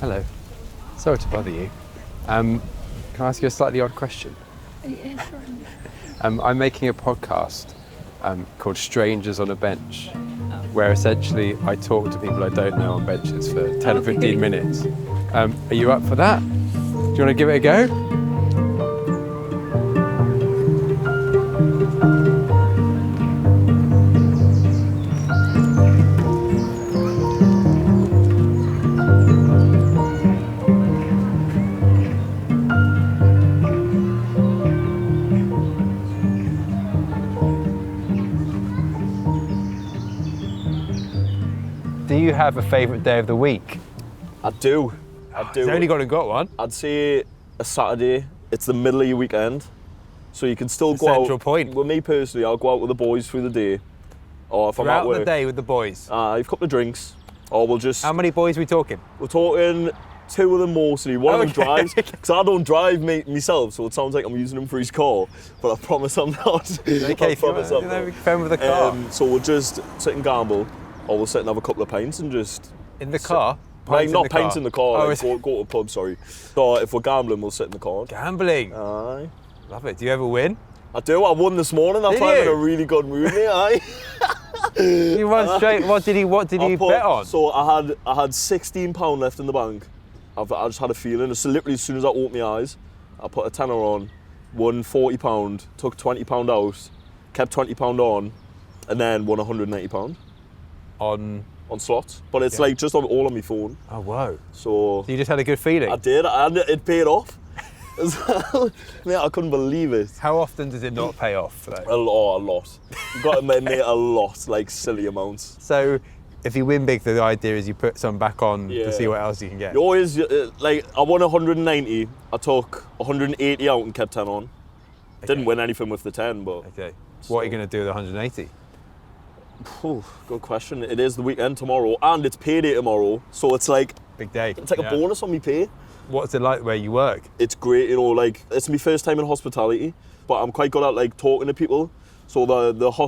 Hello. Sorry to bother you. Can I ask you a slightly odd question? Yeah, sure. I'm making a podcast called Strangers on a Bench, where essentially I talk to people I don't know on benches for 10 or 15 minutes. Are you up for that? Do you want to give it a go? Do you have a favourite day of the week? I do. You've only got one. I'd say a Saturday. It's the middle of your weekend, so you can still It's go the out. central point. With me personally, I'll go out with the boys through the day, or if I'm at Throughout work. the day with the boys. Have a couple of drinks, or we'll just. How many boys are we talking? We're talking two of them mostly. One of them Okay. drives, because I don't drive myself, so it sounds like I'm using him for his car, but I promise I'm not. Okay, I promise I'm not. phone with the car. So we'll just sit and gamble, or we'll sit and have a couple of pints and just. In the car? Like, not pints in the car, Oh, like, is go to a pub, sorry. So if we're gambling, we'll sit in the car. Gambling. Aye. Love it. Do you ever win? I do. I won this morning. That's Did why I'm in you? a really good mood, mate. Aye. You won straight. What did you bet on? So I had £16 left in the bank. I just had a feeling. So literally as soon as I opened my eyes, I put a tenner on, won £40, took £20 out, kept £20 on, and then won £180 On slots. But it's Yeah. like just all on my phone. Oh whoa. So So you just had a good feeling. I did, and it paid off. Mate, I couldn't believe it. How often does it not pay off? Though? A lot. You've got to admit, mate, a lot, like silly amounts. So if you win big, the idea is you put some back on Yeah. to see what else you can get. You always, like, I won 190, I took 180 out and kept 10 on. Didn't win anything with the 10, but... Okay. What are you going to do with the 180? Good question. It is the weekend tomorrow, and it's payday tomorrow, so it's like Big day. a Yeah. bonus on me pay. What's it like where you work? It's great, like, it's my first time in hospitality, but I'm quite good at, like, talking to people. So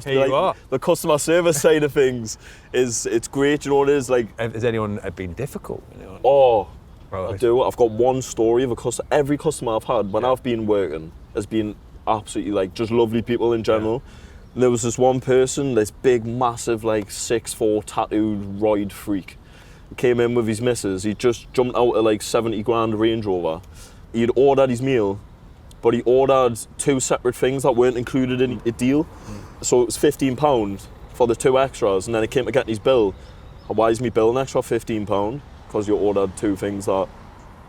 Here you are. the customer service side of things it's great, what it is, like... Has anyone been difficult? Oh, Right. I do. I've got one story of every customer I've had when I've been working has been absolutely, like, just lovely people in general. And there was this one person, this big, massive, like, 6'4" tattooed roid freak. He came in with his missus. He just jumped out of, like, 70 grand Range Rover. He'd ordered his meal, but he ordered two separate things that weren't included in a deal. So it was £15 for the two extras, and then it came to getting his bill. Why is me bill an extra £15? Because you ordered two things that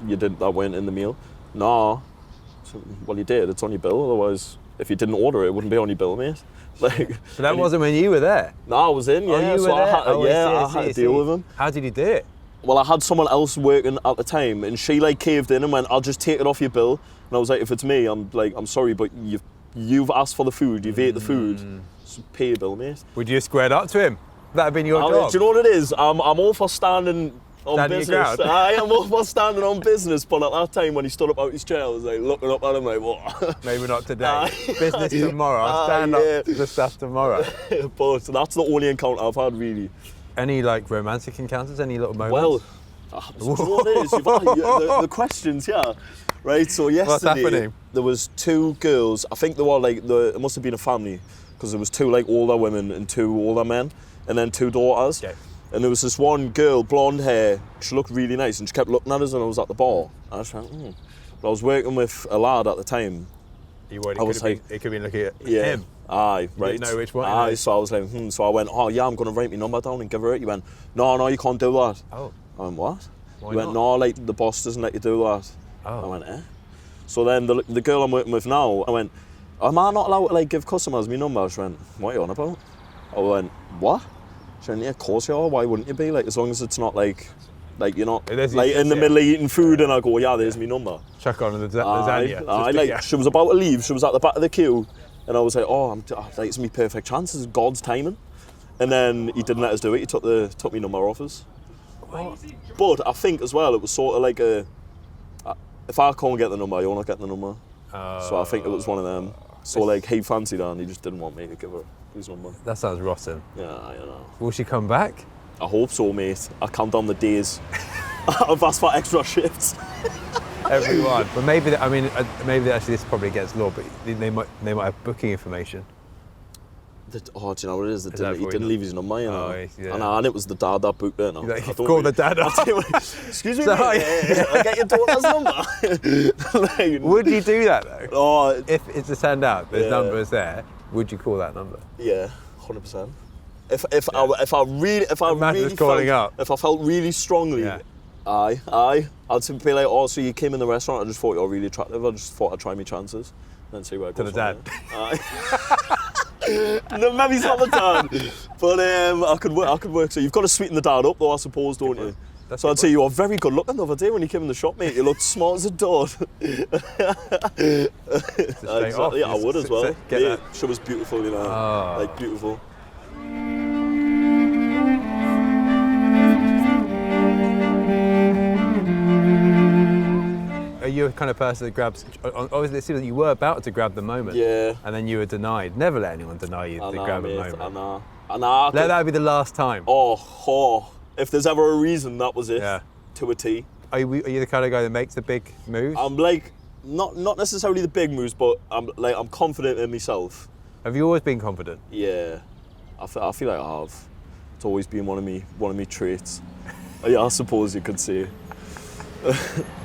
that weren't in the meal. Nah. So, well, you did. It's on your bill. Otherwise, if you didn't order it, it wouldn't be on your bill, mate. Like, But that wasn't when you were there. No, I was in. Yeah, Oh, you so were there? I had to deal with him. How did you do it? Well, I had someone else working at the time, and she, like, caved in and went, "I'll just take it off your bill." And I was like, "If it's me, I'm sorry, but you've asked for the food. You've ate the food. So pay your bill, mate." Would you have squared up to him? That'd been your job. Do you know what it is? I'm all for standing on Standing your business. ground. I am all for standing on business, but at that time when he stood up out his chair, I was like looking up at him like, what? Maybe not today. Aye. Business tomorrow. I'll stand yeah. up to the stuff tomorrow. But that's the only encounter I've had, really. Any like romantic encounters? Any little moments? Well, do you know what it is? The questions, yeah. Right, so yesterday happening? there was two girls. I think they were like, it must have been a family, because there was two like older women and two older men, and then two daughters. Okay. And there was this one girl, blonde hair, she looked really nice, and she kept looking at us when I was at the bar. And I just went, But I was working with a lad at the time. You would. I was like, it could be looking at yeah. him. Aye, right. didn't know which one, Aye, no. so I was like, So I went, oh yeah, I'm going to write my number down and give her it. He went, no, you can't do that. Oh. I went, what? Why He went, not? no, like, the boss doesn't let you do that. Oh. I went, eh? So then the girl I'm working with now, I went, am I not allowed to, like, give customers my number? She went, what are you on about? I went, what? She went, yeah, of course you are. Why wouldn't you be? Like, as long as it's not like you're not It is, like in the yeah. middle of eating food, and I go, yeah, there's my number. Chuck on the Aye, lasagna. aye, like, she was about to leave. She was at the back of the queue, and I was like, like, it's my perfect chance. It's God's timing. And then he didn't let us do it. He took me number off us. But I think as well, it was sort of like if I can't get the number, you're not getting the number. So I think it was one of them. So like, he fancied her, and he just didn't want me to give her his number. That sounds rotten. Yeah, I know. Will she come back? I hope so, mate. I count down the days. I've asked for extra shifts. Everyone. But maybe, maybe actually this probably against law, but they might have booking information. Oh, do you know what it is? that He for didn't you? leave his number, you know. Oh, yeah. And it was the dad that booked it. No, Like, call the dad up. Excuse me, Sorry. mate, I'll get your daughter's number. Like, Would you do that though? oh, If it's a turned out, there's Yeah. numbers there, would you call that number? yeah, 100%. If I Imagine us calling up. If I felt really strongly, Yeah. I'd simply be like, oh, so you came in the restaurant, I just thought you were really attractive, I just thought I'd try my chances, and then see where it To goes. the dad. Aye. No, maybe it's not the dad, but I could work. So you've got to sweeten the dad up, though, I suppose, don't you? That's So good I'd say you were very good looking the other day when you came in the shop, mate. You looked smart as a dog. Straight off. Yeah, I would as well. Get Yeah, that. she was beautiful, you know, Oh. like beautiful. Are you a kind of person that grabs? Obviously, it seems that you were about to grab the moment, Yeah. and then you were denied. Never let anyone deny you I to know, grab mate. a moment. I know. I know. Let that be the last time. Oh, if there's ever a reason, that was it. Yeah. To a T. Are you the kind of guy that makes the big moves? I'm like, not necessarily the big moves, but I'm confident in myself. Have you always been confident? Yeah. I feel like I have. It's always been one of me traits. Yeah, I suppose you could say.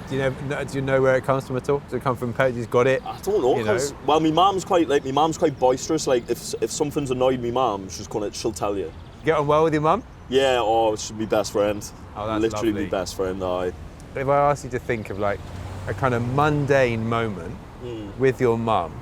Do you know where it comes from at all? Does it come from parents? He's got it. I don't know, You know? 'cause, well, my mum's quite boisterous. Like if something's annoyed me, mum, she'll tell you. Get on well with your mum? Yeah, or she's my best friend. Oh, that's literally lovely. my best friend. Aye. If I asked you to think of like a kind of mundane moment with your mum,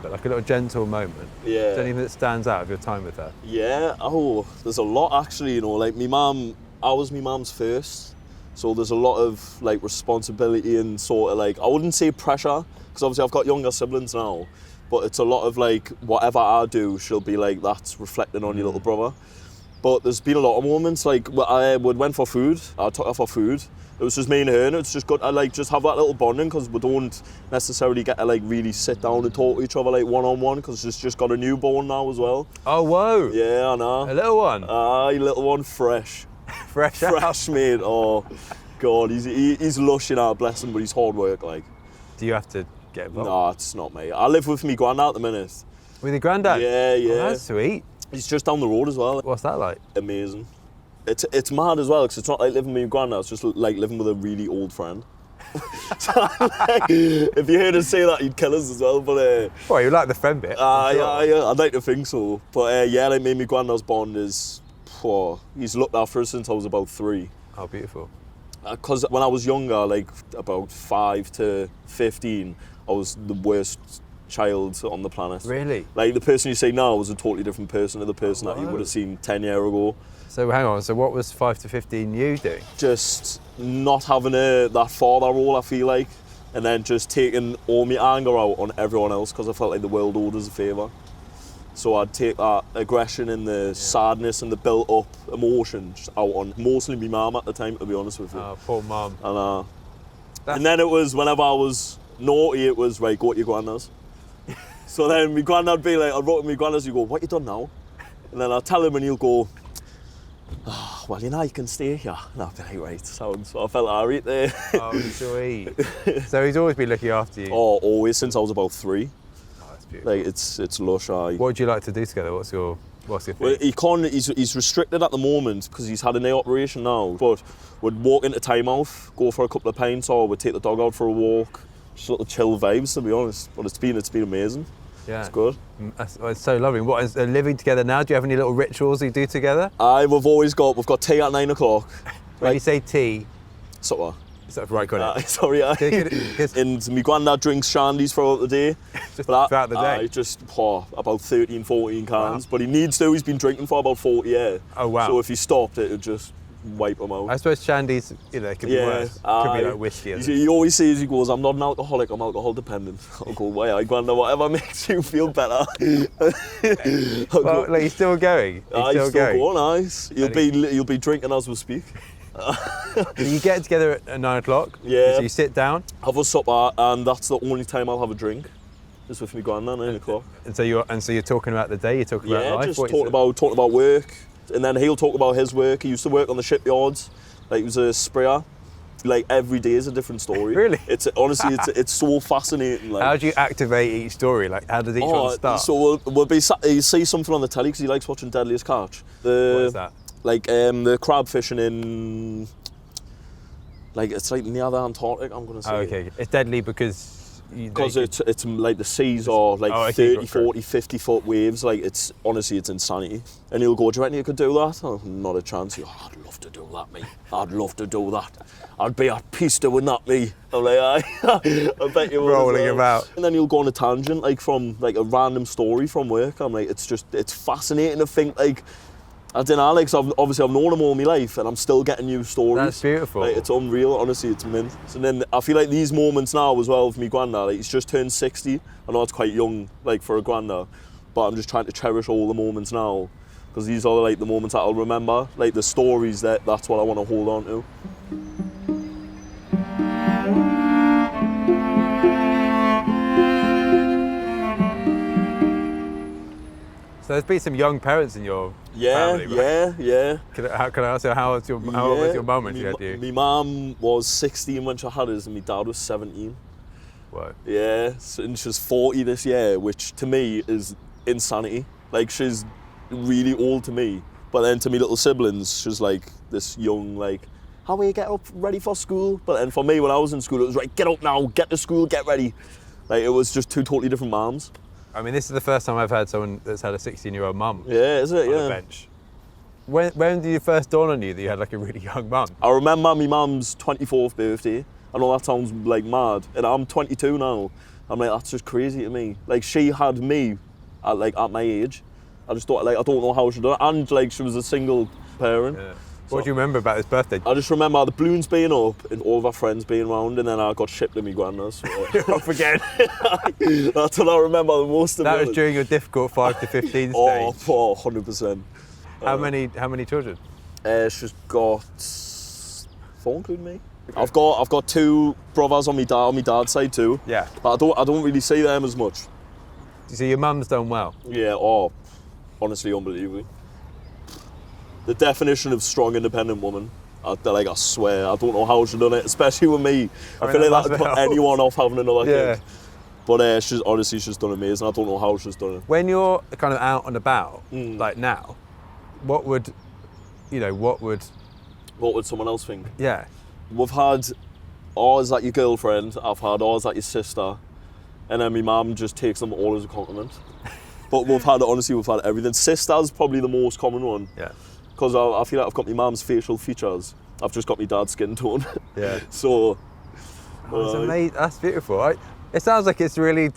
but like a little gentle moment, Yeah. is there anything that stands out of your time with her? Yeah. Oh, there's a lot actually. You know, like my mum. I was my mum's first, so there's a lot of like responsibility and sort of like I wouldn't say pressure because obviously I've got younger siblings now, but it's a lot of like whatever I do, she'll be like that's reflecting on your little brother. But there's been a lot of moments like I went for food. I took her for food. It was just me and her, and it's just good to like just have that little bonding because we don't necessarily get to like really sit down and talk to each other like one on one because she's just got a newborn now as well. Oh, whoa! Yeah, I know. A little one, Aye, little one, fresh. fresh out. Fresh, mate. Oh, God, he's lush, you know, bless him, but he's hard work, like. Do you have to get involved? Nah, it's not, mate. I live with me granddad at the minute. With your granddad? Yeah, yeah. Oh, that's sweet. He's just down the road as well. What's that like? Amazing. It's mad as well, because it's not like living with your granddad, it's just like living with a really old friend. So, like, if you heard us say that, you'd kill us as well, but... Well, you like the friend bit. I'm sure. yeah, I'd like to think so. But yeah, like me and my granddad's bond is... he's looked after us since I was about 3. Oh, beautiful. Because when I was younger, like about 5 to 15, I was the worst child on the planet. Really? Like the person you say now was a totally different person to the person that you wow. would have seen 10 years ago. So hang on, so what was 5 to 15 you doing? Just not having that father role, I feel like, and then just taking all my anger out on everyone else because I felt like the world owed us a favour. So I'd take that aggression and the sadness and the built-up emotion just out on mostly my mum at the time, to be honest with you. Oh, poor mum. And then it was, whenever I was naughty, it was, right, go to your granddad's. So then my granddad would be like, I'd wrote to my granddad's, you go, what you done now? And then I'd tell him and he'll go, oh, well, you know, you can stay here. And I'd be like, right, sounds. So I felt alright there. Oh, sweet. So he's always been looking after you. Oh, always, since I was about 3. Oh, that's beautiful. Like, it's lush, aye. What would you like to do together? What's your thing? Well, he can't, he's restricted at the moment because he's had a knee operation now. But we'd walk into time off, go for a couple of pints, or we'd take the dog out for a walk. Just little chill vibes, to be honest. But it's been amazing. Yeah. It's good. It's so lovely. What is living together now? Do you have any little rituals you do together? We've got tea at 9 o'clock. When you say tea, Supper. is that right? Got it. Sorry, Because and my granddad drinks shandies throughout the day. just But throughout the day. just about 13, 14 cans. Wow. But he needs to. He's been drinking for about 40 years. Oh, wow. So if he stopped, it would just wipe him out. I suppose shandies, it could be worse. Could be like whiskey. He always says, he goes, I'm not an alcoholic, I'm alcohol dependent. I'll go, why, Granddad, whatever makes you feel better. Well, like, he's still going. He's still going, nice. You'll be drinking as we speak. So you get together at 9 o'clock. Yeah. So you sit down. Have a supper, and that's the only time I'll have a drink. Just with my granddad, 9 o'clock. And so you're talking about the day. You're talking about life. Just What talking about work, and then he'll talk about his work. He used to work on the shipyards, Like he was a sprayer. Like every day is a different story. Really? It's honestly, it's so fascinating. Like, How do you activate each story? Like, how does each one start? So we'll be you see something on the telly because he likes watching Deadliest Catch. What is that? Like the crab fishing in, like it's like near the Antarctic. I'm gonna say. Oh, okay. It's deadly because it's like the seas are like Oh, okay, 30, 40, 50 foot waves. Like it's honestly, it's insanity. And he'll go, do you reckon you could do that? Oh, not a chance. Oh, I'd love to do that, mate. I'd love to do that. I'd be at peace doing that, me. I'm like, I bet you would. Rolling him out. And then he'll go on a tangent, like from like a random story from work. I'm like, it's fascinating to think like, I don't know, like, so I've known him all my life and I'm still getting new stories. That's beautiful. Like, it's unreal, honestly, it's mint. And then I feel like these moments now as well with me granddad, like, he's just turned 60. I know it's quite young, like, for a granddad, but I'm just trying to cherish all the moments now because these are like the moments that I'll remember, like the stories that's what I want to hold on to. So there's been some young parents in your family, right? Yeah. Can I ask you, how old was your mum when she had you? My mum was 16 when she had us and my dad was 17. What? Yeah, and she's 40 this year, which to me is insanity. Like, she's really old to me, but then to me little siblings, she's like this young, like, how will you get up ready for school? But then for me, when I was in school, it was like, get up now, get to school, get ready. Like, it was just two totally different moms. I mean, this is the first time I've had someone that's had a 16-year-old mum Yeah, is it? on Yeah. a bench. When did you first dawn on you that you had like a really young mum? I remember my mum's 24th birthday. I know that sounds like mad, and I'm 22 now. I'm like, that's just crazy to me. Like, she had me at my age. I just thought, like, I don't know how she did it, and like she was a single parent. Yeah. What do you remember about his birthday? I just remember the balloons being up and all of our friends being around, and then I got shipped to my granddad's. You're off again. That's what I remember the most. That was during your difficult 5 to 15 stage. Oh, 100%. How many children? She's got 4, including me. I've got 2 brothers on my dad's side too. Yeah. But I don't really see them as much. So your mum's done well. Yeah. Oh, honestly, unbelievably. The definition of strong, independent woman. I swear, I don't know how she's done it, especially with me. I feel like that would put anyone off having another kid. But she's done amazing. I don't know how she's done it. When you're kind of out and about, like now, what would someone else think? Yeah. We've had, is that your girlfriend? I've had, is that your sister? And then my mum just takes them all as a compliment. But we've had everything. Sister's probably the most common one. Yeah. Because I feel like I've got my mum's facial features. I've just got my dad's skin tone. Yeah. So. That's amazing. That's beautiful. It sounds like it's really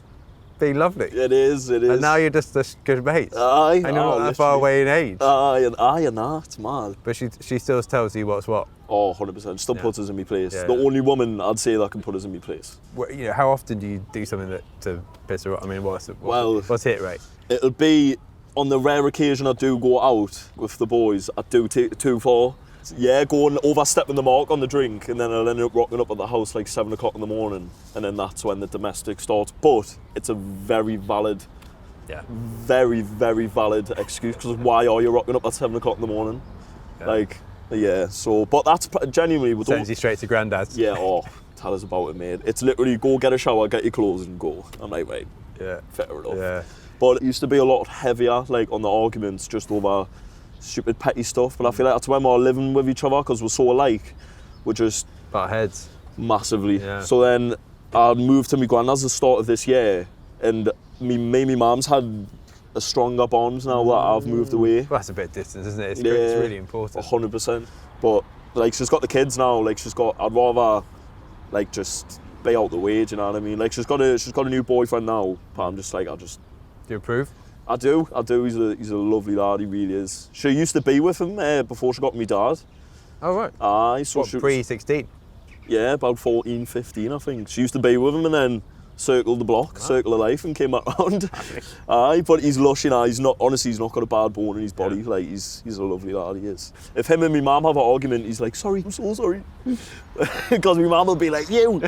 been lovely. It is. And now you're just good mates. Aye. And you're not that far away in age. Aye, it's mad. But she still tells you what's what. Oh, 100%. Still puts us in my place. The only woman I'd say that can put us in my place. How often do you do something to piss her off? I mean, what's hit rate? It'll be, on the rare occasion I do go out with the boys, I do take it too far. Yeah, going overstepping the mark on the drink, and then I'll end up rocking up at the house like 7 o'clock in the morning, and then that's when the domestic starts. But it's a very valid, very, very valid excuse, because why are you rocking up at 7 o'clock in the morning? But that's genuinely... Sends you straight to granddad's. Yeah, tell us about it, mate. It's literally go get a shower, get your clothes and go. I'm like, right, fair enough. Yeah. But it used to be a lot heavier, like on the arguments, just over stupid petty stuff. But I feel like that's when we're living with each other, because we're so alike. We're just... Butt heads. Massively. Yeah. So then I moved to my granddad's at the start of this year, and me and my mum's had a stronger bond now that I've moved away. Well, that's a bit of distance, isn't it? It's really important. 100%. But like, she's got the kids now. Like, I'd rather like just be out the way. Do you know what I mean? Like, she's got a new boyfriend now. But I'm just like, Do you approve? I do. He's a lovely lad. He really is. She used to be with him before she got me dad. Oh right. Aye. So pre-16? Yeah, about 14, 15, I think. She used to be with him and then circled the block, circle of life, and came back round. Aye, but he's lush, you know. He's not got a bad bone in his body. Like, he's a lovely lad, he is. If him and my mum have an argument, he's like, sorry, I'm so sorry. Because my mum will be like, you.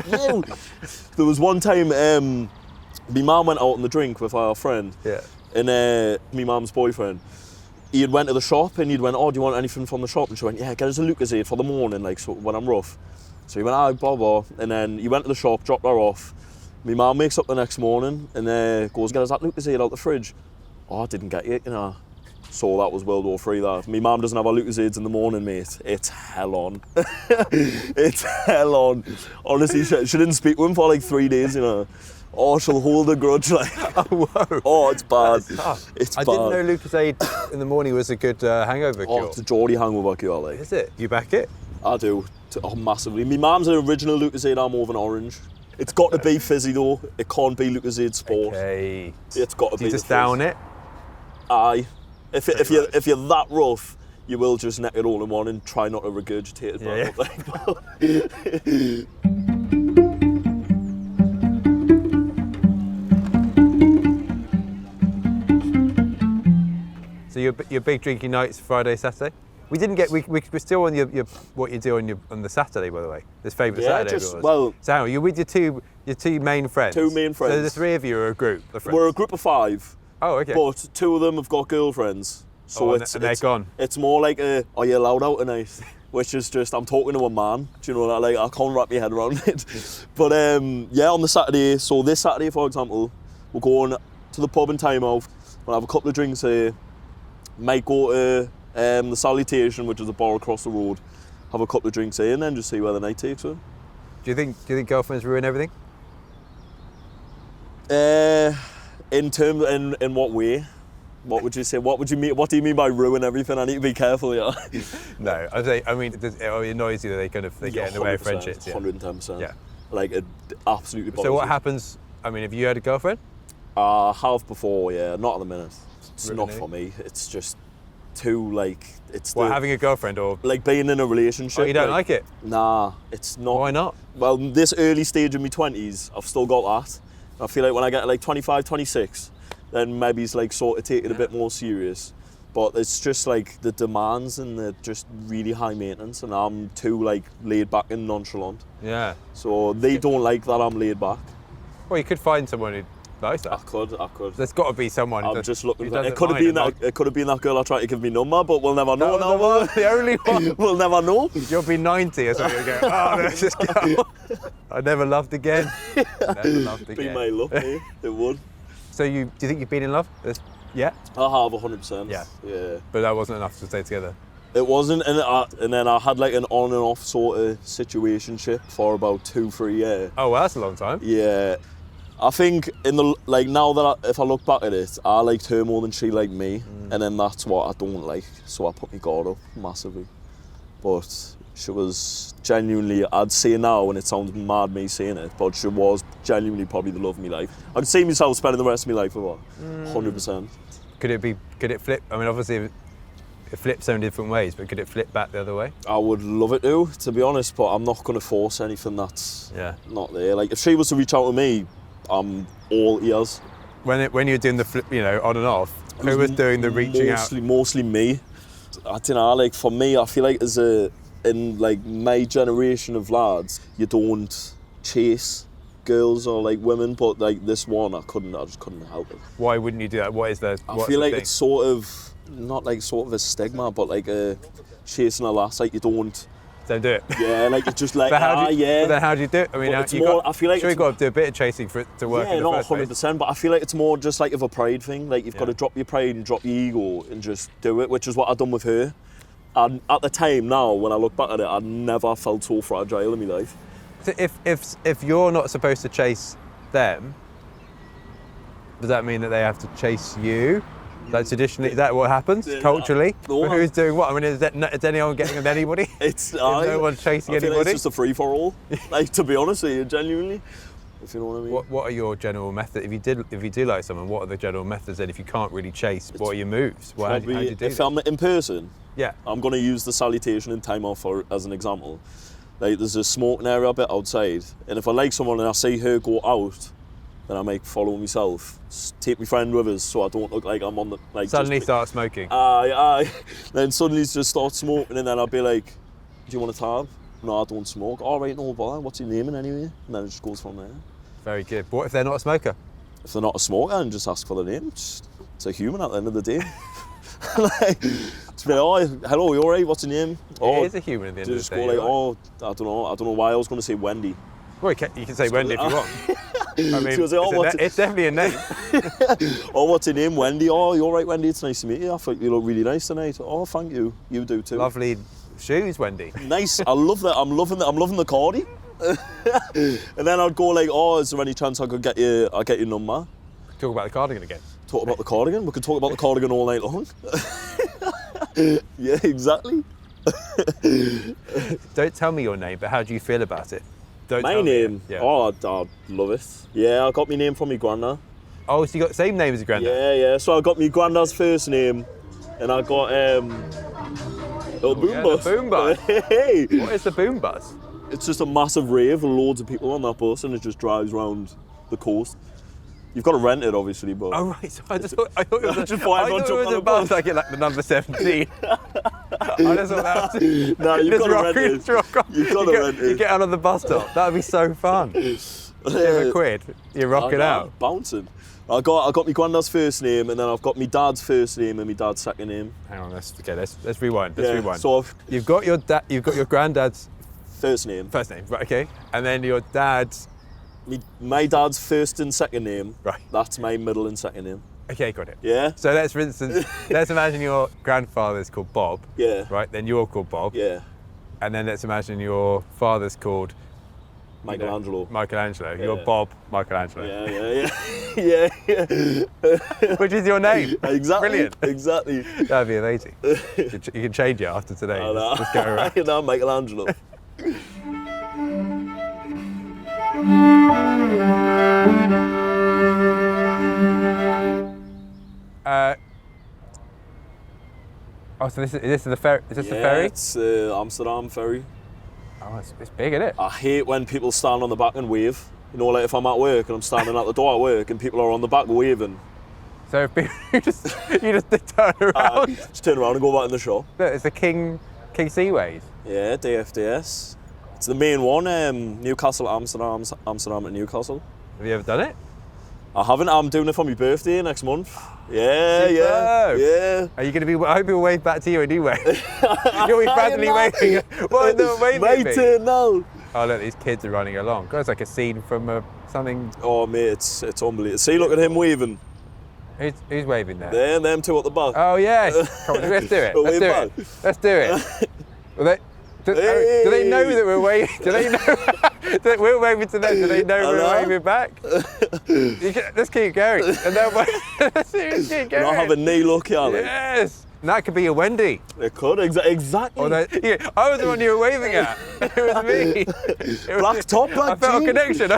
There was one time, my mum went out on the drink with our friend. Yeah. And my mum's boyfriend. he'd went to the shop and he'd went, oh, do you want anything from the shop? And she went, yeah, get us a Lucozade for the morning, like, so when I'm rough. So he went, ah, blah, blah. And then he went to the shop, dropped her off. My mum wakes up the next morning and goes, get us that Lucozade out the fridge. Oh, I didn't get it, you know. So that was World War III, that. My mum doesn't have her Lucozades in the morning, mate. It's hell on. It's hell on. Honestly, she didn't speak to him for like 3 days, you know. Oh, she'll hold a grudge, like. Oh, whoa. Oh, it's bad. It's I bad. didn't know Lucozade in the morning was a good hangover cure. Oh, it's a Geordie hangover cure, like. Is it? You back it? I do. Oh, massively. My mum's an original Lucozade Arm Orange. It's got to be fizzy though. It can't be Lucozade Sport. Okay. It's got to Do be. you just down it? Aye. If you're that rough, you will just neck it all in one and try not to regurgitate it. Yeah. So your big drinking nights Friday, Saturday? We didn't get. We're still on your what you do on the Saturday, by the way. This favourite Saturday. Just, well. So hang on, you're with your two main friends. Two main friends. So the three of you are a group. We're a group of 5. Oh, okay. But 2 of them have got girlfriends. So and they're gone. It's more like are you allowed out tonight? Which is just, I'm talking to a man. Do you know that? Like, I can't wrap my head around it. But yeah, on the Saturday, so this Saturday, for example, we're going to the pub in Tynemouth. We'll have a couple of drinks here. Might go to the Salutation, which is a bar across the road. Have a couple of drinks here and then just see where the night takes us. Do you think girlfriends ruin everything? In what way? What would you say? What would you mean? What do you mean by ruin everything? I need to be careful, yeah. No, I mean, it annoys you that they get in the way of friendships. Yeah. 110%. Yeah. Like, it absolutely bothers So what me. happens? I mean, have you had a girlfriend? I have before, yeah. Not at the minute. It's Really? not for me. It's just too, like, it's Well, having a girlfriend or? like being in a relationship. Oh, you don't like it? Nah, it's not. Why not? Well, this early stage of my 20s, I've still got that. I feel like when I get like 25, 26, then maybe it's like sort of take it a bit more serious. But it's just like the demands and they're just really high maintenance and I'm too like laid back and nonchalant. Yeah. So they don't like that I'm laid back. Well, you could find someone who likes that. I could. There's got to be someone. I'm just looking who for it. doesn't It could have mind been and that. It could have been that girl I tried to give me number, but we'll never know. That was the only one. We'll never know. You'll be 90 or something. You go, oh, there's this girl. I never loved again. Never loved Be again. my luck, eh? It would. So do you think you've been in love? Yeah. I have 100%. Yeah. Yeah. But that wasn't enough to stay together. It wasn't, and then I had like an on and off sort of situationship for about 2-3 years. Oh, well, that's a long time. Yeah. I think now that if I look back at it, I liked her more than she liked me, and then that's what I don't like. So I put my guard up massively. But she was genuinely, I'd say now, and it sounds mad me saying it, but she was genuinely probably the love of my life. I could see myself spending the rest of my life with her, 100%. Could it flip? I mean, obviously it flips so many different ways, but could it flip back the other way? I would love it to be honest, but I'm not going to force anything that's not there. Like, if she was to reach out to me, I'm all ears. When you're doing the flip, on and off, who was doing the reaching out? Mostly me. I don't know, like for me, I feel like in like my generation of lads, you don't chase girls or like women, but like this one, I just couldn't help it. Why wouldn't you do that? What is the? I feel like it's sort of not like sort of a stigma, but like chasing a lass, like you don't do it. Yeah, like it's just like But then how do you do it? I mean, I feel like you've got to do a bit of chasing for it to work. Yeah, in the not first 100%, but I feel like it's more just like of a pride thing. Like you've got to drop your pride and drop your ego and just do it, which is what I've done with her. And at the time now, when I look back at it, I never felt so fragile in my life. So if you're not supposed to chase them, does that mean that they have to chase you? Like traditionally, is that what happens culturally? No, But who's doing what? I mean, is anyone getting with anybody? It's no one chasing I feel anybody. Like it's just a free for all. Like, to be honest with you, genuinely, if you know what I mean. What are your general methods? If you do like someone, what are the general methods? Then, if you can't really chase, what are your moves? How do you do if that? I'm in person, Yeah. I'm going to use the Salutation in Tynemouth as an example. Like, there's a smoking area a bit outside, and if I like someone and I see her go out, then I might follow myself. Take my friend with us so I don't look like I'm on the... like. Suddenly start smoking. Aye. Then suddenly just start smoking and then I'll be like, do you want a tab? No, I don't smoke. All right, no bother. What's your name anyway? And then it just goes from there. Very good. But what if they're not a smoker? If they're not a smoker, then just ask for the name. It's a human at the end of the day. Like, to be like, oh, hello, you alright? What's your name? It is a human at the end of Just the go day. like, you're right. oh, I don't know why I was going to say Wendy. Well, you can say Wendy if you want. I mean, She was like, oh, it's definitely a name. Oh, what's your name? Wendy. Oh, you're right, Wendy. It's nice to meet you. I thought you look really nice tonight. Oh, thank you. You do too. Lovely shoes, Wendy. Nice. I love that. I'm loving the cardi. And then I'd go like, oh, is there any chance I could get your number? Talk about the cardigan again. Talk about the cardigan. We could talk about the cardigan all night long. Yeah, exactly. Don't tell me your name, but how do you feel about it? Don't My tell me. name. Yeah. Oh, I love it. Yeah, I got my name from my granddad. Oh, so you got the same name as your granddad? Yeah. So I got my granddad's first name, and I got little boom yeah, bus. the boom bus. Hey. What is the boom bus? It's just a massive rave with loads of people on that bus, and it just drives around the coast. You've got to rent it, obviously, but Oh right, so I thought it was Just thought everyone jumped on a the bus bus. like the number 17. I just thought that was no, you've just got to rent it. just rock on. You've got to rent You it. get out of the bus stop. That'd be so fun. Give a quid. You rock it out. Bouncing. I got my granddad's first name, and then I've got my dad's first name and my dad's second name. Hang on, let's rewind. Let's rewind. So You've got your granddad's first name. first name, right? Okay, and then your dad's. My dad's first and second name. Right. That's my middle and second name. Okay, got it. Yeah. So let's, for instance, let's imagine your grandfather's called Bob. Yeah. Right. Then you're called Bob. Yeah. And then let's imagine your father's called Michelangelo. Michelangelo. Yeah. You're Bob Michelangelo. Yeah. Yeah. Which is your name. Exactly. Brilliant. Exactly. That'd be amazing. You can change it after today. I know. Just go around. No, Michelangelo. So this is the ferry. Is this the Yeah, ferry? it's Amsterdam ferry. Oh, it's big, isn't it? I hate when people stand on the back and wave. You know, like if I'm at work and I'm standing at the door at work and people are on the back waving. So if people, you just turn around. Just turn around and go back in the shop. Look, it's the King Seaways. Yeah, DFDS. It's the main one, Newcastle, Amsterdam and Newcastle. Have you ever done it? I haven't, I'm doing it for my birthday next month. Yeah. Are you going to be? I hope he'll wave back to you anyway. You'll be frantically waving. What the waving? My turn now. Oh look, these kids are running along. God, it's like a scene from something. Oh mate, it's unbelievable. See, look at him waving. Who's waving there? There, them two at the back. Oh yes. Come on, let's do it. Wave back. Let's do it. Well, do they know that we're waving? Do they know that we're waving to them? Do they know we're waving back? Let's keep going. And let's keep going. Not have a knee look, yeah. Yes. And that could be a Wendy. It could, exactly. I was the one you were waving at. It was me. Black top, black I felt jeans. a connection.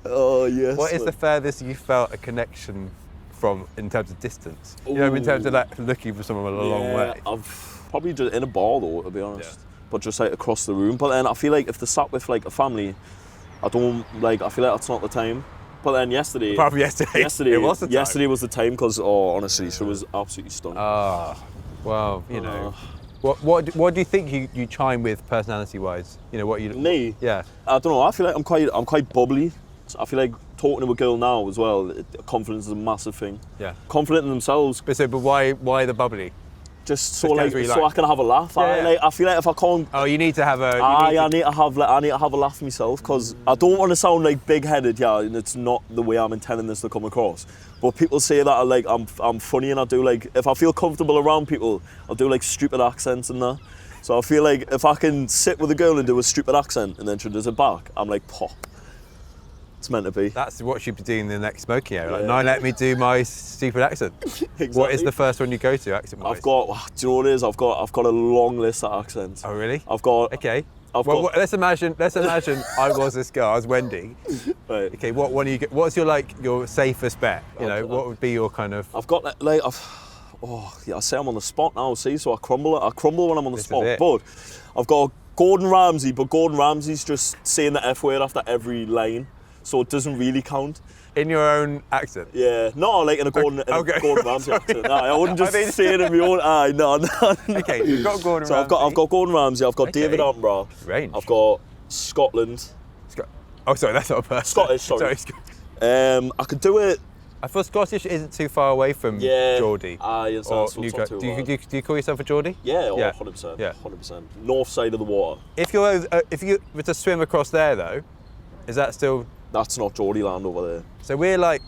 Oh yes. What is the man. furthest you felt a connection from in terms of distance? You know, in terms of like looking for someone a long way. I've probably just in a bar though, to be honest. But just like across the room. But then I feel like if they sat with like a family, I feel like that's not the time. But then yesterday. Apart from yesterday. It was the time. Yesterday was the time because honestly, she was absolutely stunning. Well, you know. What do you think you chime with personality-wise? You know what you. Me? Yeah. I don't know. I feel like I'm quite bubbly. I feel like talking to a girl now as well. Confidence is a massive thing. Yeah. Confident in themselves. But why the bubbly? Just Just so get what you I like. can have a laugh. Yeah. I feel like if I can't. Oh, you need to have a. I need to have a laugh myself because I don't want to sound like big-headed, yeah, and it's not the way I'm intending this to come across. But people say that I'm funny and I do like if I feel comfortable around people, I'll do like stupid accents and that. So I feel like if I can sit with a girl and do a stupid accent and then she does it back, I'm like pop. It's meant to be. That's what you'd be doing in the next smoking area. Like, Yeah. no, let me do my stupid accent. Exactly. What is the first one you go to accent-wise? I've got. Do you know what it is? I've got a long list of accents. Oh really? I've got. Okay. I've Well, got. let's imagine I was this girl. I was Wendy. Right. Okay. What one do you get? What's your safest bet? You know, what would be your kind of? I've got I say I'm on the spot now. See, so I crumble when I'm on the This is spot. it. But I've got Gordon Ramsay, but Gordon Ramsay's just saying the F word after every line, so it doesn't really count. In your own accent. Yeah, no, like in a Gordon Ramsay accent. Nah, I wouldn't just say it in my own. Aye, no. Okay, you've got Gordon So Ramsay. I've got Gordon Ramsay. I've got Okay. David Attenborough. Range. I've got Scotland. Oh, sorry, that's not a person. Scottish, sorry. Scott- I could do it. I thought Scottish isn't too far away from Yeah. Geordie. Aye, it's or not, so it's not Newcastle. too bad. Do you call yourself a Geordie? Yeah, Yeah. 100%. Yeah. 100%. North side of the water. If you were to swim across there though, is that still? That's not Geordie land over there. So we're like,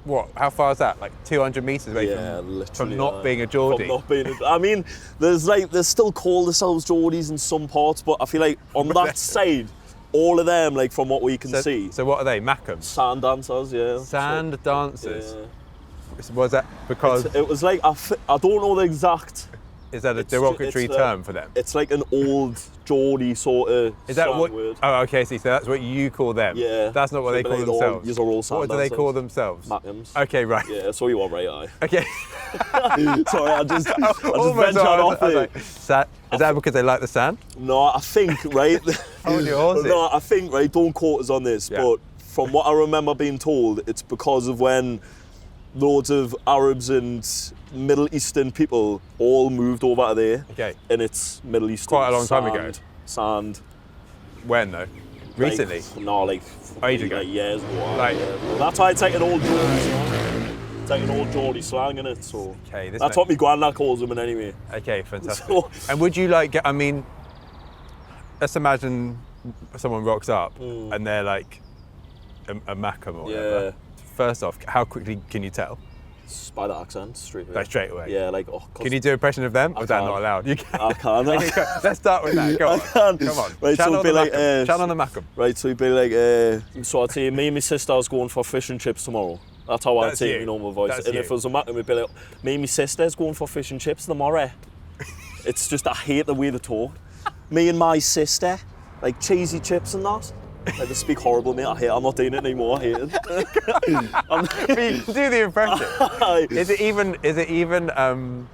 what? How far is that? Like 200 meters away Literally. from not being a Geordie. From not being I mean, there's still call themselves Geordies in some parts, but I feel like on that side, all of them, like from what we can see, So what are they? Mackhams? sand dancers, yeah. Sand dancers. Yeah. Was that because It was like, I don't know the exact, is that a it's derogatory the- term for them? it's like an old Geordie sort of Is that slang what? word. Oh, okay. See, so that's what you call them. Yeah. That's not what they But call they're all- themselves. These are all sand What do they dancers. call themselves? Mackhams. Okay, right. Yeah, so you are right, aye. Okay. Sorry, I just Almost, ventured I off was there. like, is that because they like the sand? No, I think, right? Hold your horses. No, I think, right, don't quote us on this, Yeah. but from what I remember being told, it's because of when loads of Arabs and Middle Eastern people all moved over to there. Okay. And it's Middle Eastern. Quite a long time ago. Sand. When though? Recently? Like, no, like Ages ago. Like years ago. Like- yeah. Well, that's why it's like an old Geordie slang. It's like an old Geordie slang, innit? So Okay, that's what my granddad calls them in anyway. Okay, fantastic. So- And would you like get? I mean, let's imagine someone rocks up and they're like a Mackham or whatever. Yeah. First off, how quickly can you tell? Just by the accent, straight away. Like straight away. Yeah, like, oh, 'cause Can you do an impression of them? Or is that can. not allowed? You can. I can. Let's start with that. Go I on. can. Come on. Right, Chat so on it'd be the like, Mackham. Chat on the Mackham. Right, so he'd be like, so I'd say, me and my sister's going for fish and chips tomorrow. That's how I'd That's say you. it in normal voice. That's and you. if it was a Mackham, it'd be like, me and my sister's going for fish and chips tomorrow. It's just, I hate the way they talk. Me and my sister, like cheesy chips and that. Like, they speak horrible, mate. I hate it. I'm not doing it anymore. I hate it. Do the impression. Is it even?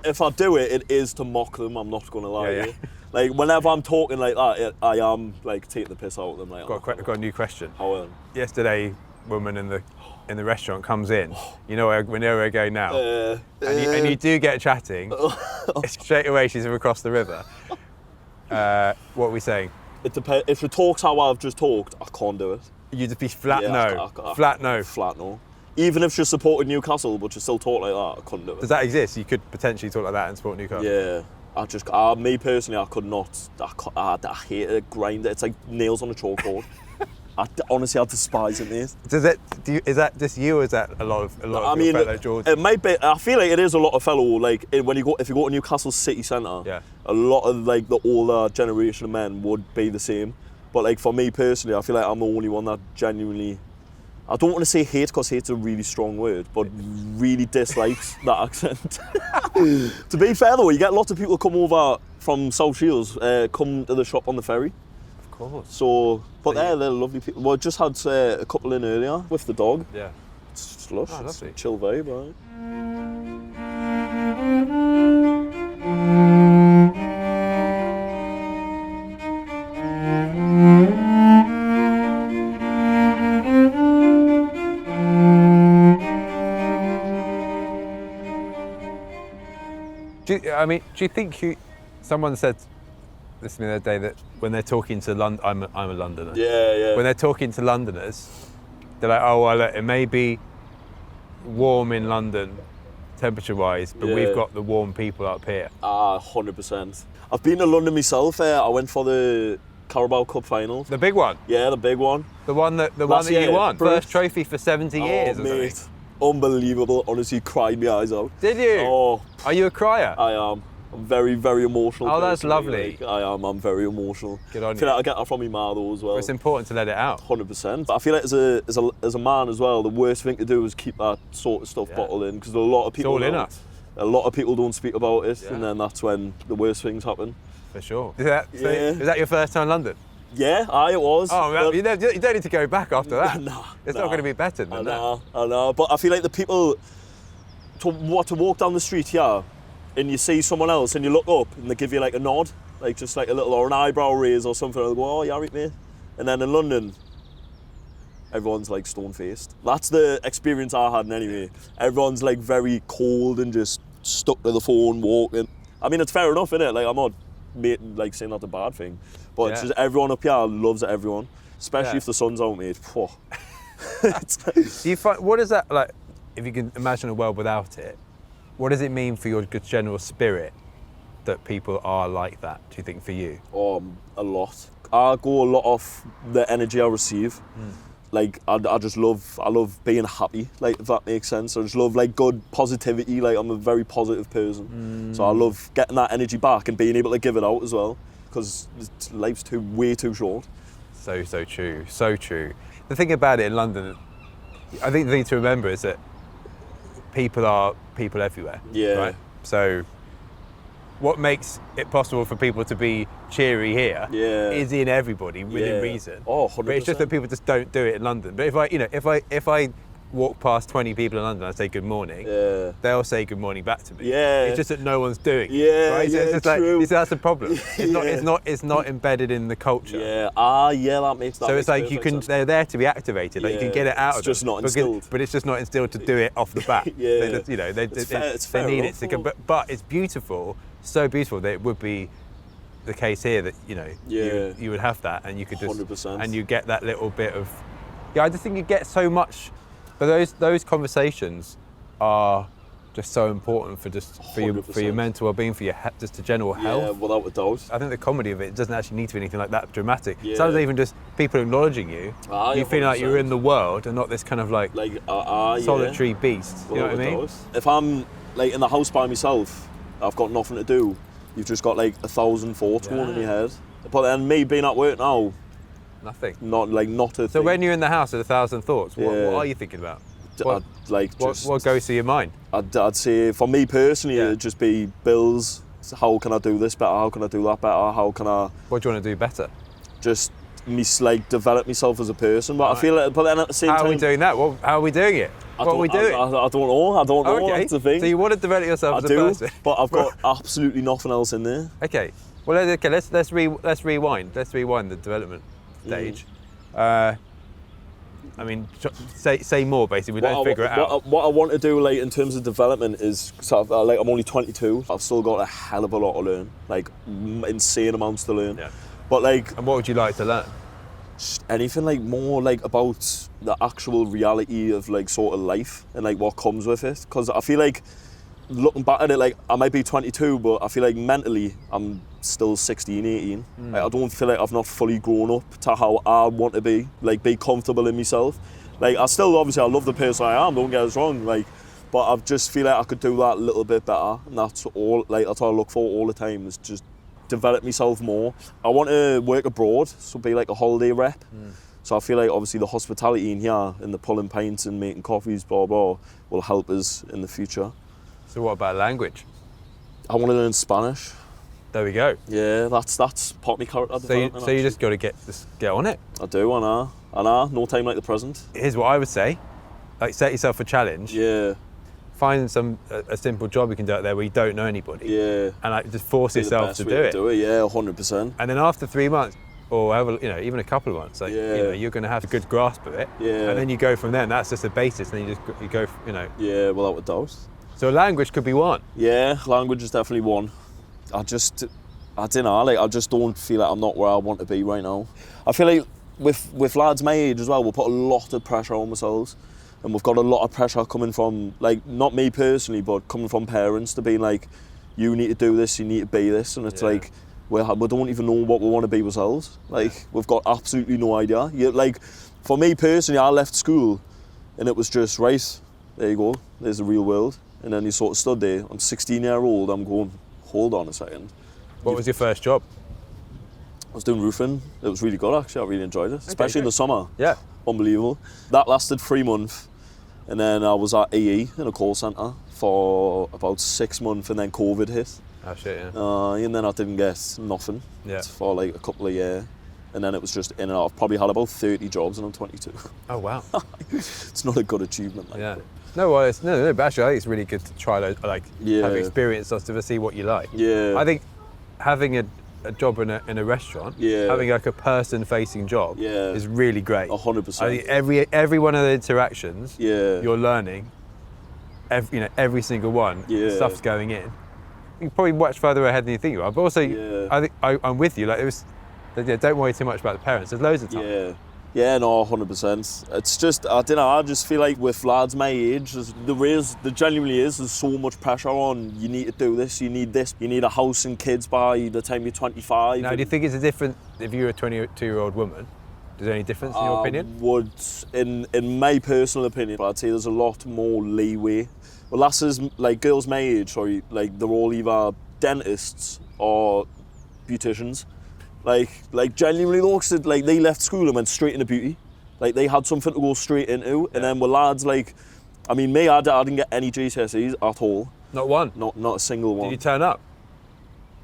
If I do it, it is to mock them. I'm not going to lie Yeah, to yeah. you. Like, whenever I'm talking like that, I am, like, taking the piss out of them. Like, got a new question. how, Yesterday, woman in the restaurant comes in. You know where we're going now. And you do get chatting. Straight away, she's across the river. What are we saying? It depends. If it talks how I've just talked, I can't do it. You just be flat Yeah, no. I- Flat no. Flat no. Even if she's supporting Newcastle, but she still talk like that, I couldn't do it. Does that exist? You could potentially talk like that and support Newcastle. Yeah. Me personally, I could not. I hate it. Grind it. It's like nails on a chalkboard. Honestly, I despise it, mate. Is that just you, or is that a lot of your fellow George? it might be. I feel like it is a lot of fellow. Like if you go to Newcastle city centre, Yeah. a lot of like the older generation of men would be the same. But like for me personally, I feel like I'm the only one that genuinely. I don't want to say hate because hate's a really strong word, but really dislikes that accent. To be fair though, you get lots of people come over from South Shields, come to the shop on the ferry. Of course. So, but they're lovely people. Well, I just had a couple in earlier with the dog. Yeah. It's just lush. Oh, It's a lovely. chill vibe, right? Do you think someone said this to me the other day that when they're talking to London, I'm a Londoner. Yeah. When they're talking to Londoners, they're like, oh well, it may be warm in London, temperature-wise, but Yeah. we've got the warm people up here. 100%. I've been to London myself. I went for the Carabao Cup final. The big one, Yeah, the big one. the one that Last you year, won, Bruce. first trophy for 70 years. Oh, Or mate. something. Unbelievable. Honestly, cried my eyes out. Did you? Oh, Are you a crier? I am. I'm very, very emotional. Oh, that's personally. lovely. Like, I am. I'm very emotional. Good on I feel you. like I get that from my ma though as well. It's important to let it out. 100%. I feel like as a man as well, the worst thing to do is keep that sort of stuff Yeah. bottled in because a lot of people. all in don't. us. A lot of people don't speak about it, Yeah. and then that's when the worst things happen. For sure. Yeah. Is that your first time in London? Yeah, it was. Oh, But- you don't need to go back after that. Nah, It's nah. not going to be better than that. I know. But I feel like the people to walk down the street here, and you see someone else, and you look up, and they give you like a nod, like just like a little or an eyebrow raise or something. They'll go, "Oh, yeah, right, mate." And then in London, everyone's like stone faced. That's the experience I had anyway. Everyone's like very cold and just stuck to the phone, walking. I mean, it's fair enough, innit? Like I'm not like saying that's a bad thing, but it's Yeah. just everyone up here loves everyone, especially Yeah. if the sun's out, mate. Phew. Do you find what is that like? if you can imagine a world without it, what does it mean for your good general spirit that people are like that, do you think, for you? A lot. I go a lot off the energy I receive. Like, I love being happy, like, if that makes sense. I just love, like, good positivity. Like, I'm a very positive person. So I love getting that energy back and being able to give it out as well, because life's way too short. So true, so true. The thing about it in London, I think the thing to remember is that people are people everywhere. Yeah. Right? So what makes it possible for people to be cheery here is in everybody within reason. Oh, 100%. But it's just that people just don't do it in London. But if I walk past 20 people in London and I say good morning, they'll say good morning back to me. Yeah. It's just that no one's doing it. Yeah, Right? So yeah, it's just true. like that's the problem. It's not embedded in the culture. Yeah. That makes sense. So it's like they're there to be activated. Like you can get it out of them. It's just not instilled. But it's just not instilled to do it off the bat. Yeah. They just, they need it to come. But it's beautiful, so beautiful that it would be the case here that you would have that and you could just 100%. and you get that little bit of I just think you get so much. But those conversations are just so important for your mental well-being, for your just the general health. Yeah, without a doubt. I think the comedy of it doesn't actually need to be anything like that dramatic. Sometimes even just people acknowledging you, you feeling like you're in the world and not this kind of like solitary beast. You know what I mean? If I'm like in the house by myself, I've got nothing to do. You've just got like 1,000 thoughts going in your head. But then me being at work now, nothing. Not a So thing. when you're in the house with 1,000 thoughts, what are you thinking about? What goes through your mind? I'd say for me personally, it'd just be bills. How can I do this better? How can I do that better? How can I? What do you want to do better? Just develop myself as a person. But I feel like, but then at the same time, how are we doing that? How are we doing it? What are we doing? I don't know. I don't know. Okay. That's the thing. So you want to develop yourself as a person? But I've got absolutely nothing else in there. Okay. Well, let's rewind. Let's rewind the development stage. I mean, say more basically. Let's figure it out. What I want to do, like in terms of development, is sort of like I'm only 22. I've still got a hell of a lot to learn, like insane amounts to learn. Yeah. But like, and what would you like to learn? Anything like more like about the actual reality of like sort of life and like what comes with it. Because I feel like looking back at it, like I might be 22, but I feel like mentally I'm still 16, 18. Like, I don't feel like I've not fully grown up to how I want to be comfortable in myself. Like I still, obviously I love the person I am, don't get us wrong, like, but I just feel like I could do that a little bit better, and that's all, like that's what I look for all the time, is just develop myself more. I want to work abroad, so be like a holiday rep. So I feel like obviously the hospitality in here, and the pulling pints and making coffees, blah blah, will help us in the future. So what about language? I want to learn Spanish. There we go. Yeah, that's part of my character development. So you just got to get on it. I do, I know. No time like the present. Here's what I would say: like set yourself a challenge. Yeah. Find a simple job you can do out there where you don't know anybody. Yeah. And like just force yourself to do it. Yeah, 100%. And then after 3 months, or however, even a couple of months, like you're going to have a good grasp of it. Yeah. And then you go from there. And that's just the basis. And then you go. Yeah, without a doubt. So language could be one. Yeah, language is definitely one. I don't know, like I just don't feel like I'm not where I want to be right now. I feel like with lads my age as well, we'll put a lot of pressure on ourselves, and we've got a lot of pressure coming from, like, not me personally, but coming from parents to be like, you need to do this, you need to be this, and it's like we don't even know what we want to be ourselves. Like we've got absolutely no idea. Like for me personally, I left school, and it was just right. There you go. There's the real world. And then you sort of stood there. I'm 16-year-old. I'm going, hold on a second. What was your first job? I was doing roofing. It was really good, actually. I really enjoyed it, especially in the summer. Yeah. Unbelievable. That lasted 3 months. And then I was at EE in a call centre for about 6 months, and then COVID hit. Oh shit, yeah. And then I didn't get nothing for like a couple of years. And then it was just in and out. I've probably had about 30 jobs and I'm 22. Oh wow. It's not a good achievement. Like, yeah. No, well, but actually I think it's really good to try to have experience to see what you like. Yeah. I think having a job in a restaurant, having like a person-facing job is really great. 100%. I think every one of the interactions you're learning, every single one, stuff's going in. You probably much further ahead than you think you are, but also I think I'm with you. Like don't worry too much about the parents. There's loads of time. Yeah, no, 100%. It's just, I don't know, I just feel like with lads my age, there genuinely is, there's so much pressure on, you need to do this, you need a house and kids by the time you're 25. Now, do you think it's a different if you're a 22-year-old woman? Is there any difference in your opinion? Would, in my personal opinion, I'd say there's a lot more leeway. Well, lasses, like girls my age, sorry, like they're all either dentists or beauticians. Like genuinely though, 'cause like they left school and went straight into beauty. Like they had something to go straight into, and then with lads like, I mean, me, I didn't get any GCSEs at all. Not one? Not a single one. Did you turn up?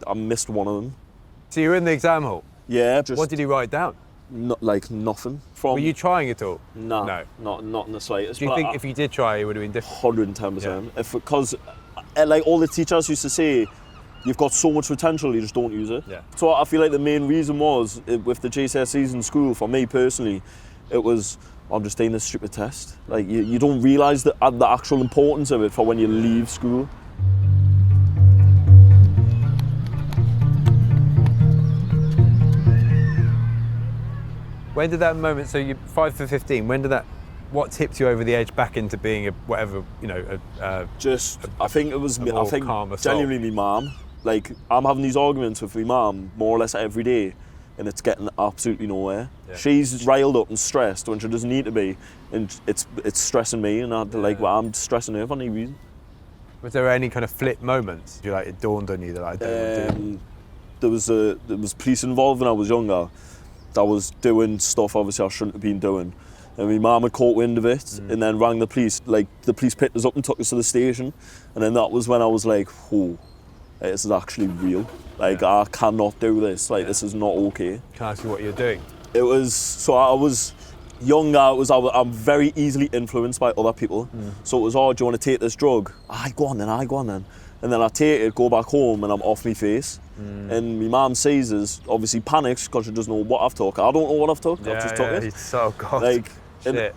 I missed one of them. So you were in the exam hall? Yeah. Just what did you write down? Like nothing. Were you trying at all? No. Not in the slightest. Do you think if you did try, it would have been different? 110%. Because like all the teachers used to say, you've got so much potential, you just don't use it. Yeah. So I feel like the main reason was, with the GCSEs in school, for me personally, it was, I'm just taking this stupid test. Like, you don't realise the actual importance of it for when you leave school. When did that moment, so you're 5 for 15, what tipped you over the edge back into being a, whatever, you know, I think it was, I think genuinely my mum. Like, I'm having these arguments with my mum more or less every day, and it's getting absolutely nowhere. Yeah. She's riled up and stressed when she doesn't need to be, and it's stressing me, and I'm stressing her for no reason. Was there any kind of flip moments? It dawned on you that I don't want to do? There was police involved when I was younger. I was doing stuff obviously I shouldn't have been doing. And my mum had caught wind of it and then rang the police. Like, the police picked us up and took us to the station. And then that was when I was like, oh, this is actually real. Like, I cannot do this. Like, this is not okay. Can I ask you what you're doing? I was younger. I'm very easily influenced by other people. So it was, oh, do you want to take this drug? Go on then. And then I take it, go back home, and I'm off my face. And my mum sees us, obviously panics because she doesn't know what I've took. I don't know what I've took. I've just took it. It's so God. Like,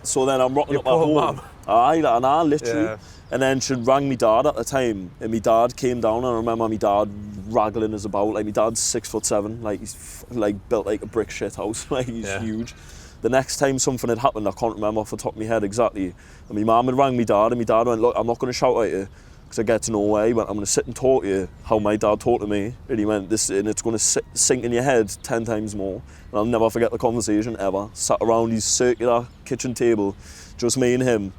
so then I'm rocking up at home. Mum. And I literally. Yeah. And then she rang my dad at the time, and my dad came down, and I remember my dad raggling us about. Like, my dad's 6'7", like he's like built like a brick shit house, like he's huge. The next time something had happened, I can't remember off the top of my head exactly. And my mum had rang my dad, and my dad went, look, I'm not going to shout at you, because I get to know where. He went, I'm going to sit and talk to you how my dad talked to me. And he went, and it's going to sink in your head 10 times more. And I'll never forget the conversation ever. Sat around his circular kitchen table, just me and him.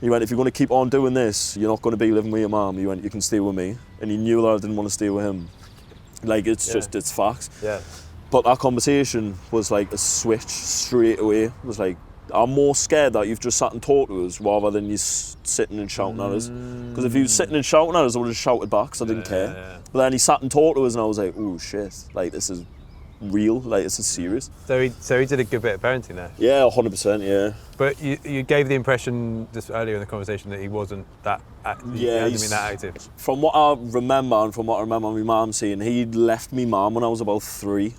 He went, if you're going to keep on doing this, you're not going to be living with your mum. He went, you can stay with me. And he knew that I didn't want to stay with him. Like, it's just, it's facts. Yeah. But that conversation was like a switch straight away. It was like, I'm more scared that you've just sat and talked to us rather than you sitting and shouting at us. Because if you were sitting and shouting at us, I would have shouted back because I didn't care. Yeah. But then he sat and talked to us, and I was like, oh shit, like, this is real, like, this is serious. So he did a good bit of parenting there? Yeah, 100%, yeah. But you gave the impression just earlier in the conversation that he wasn't that active. He hasn't been that active. From what I remember, and from what I remember my mum saying, he'd left me mum when I was about 3.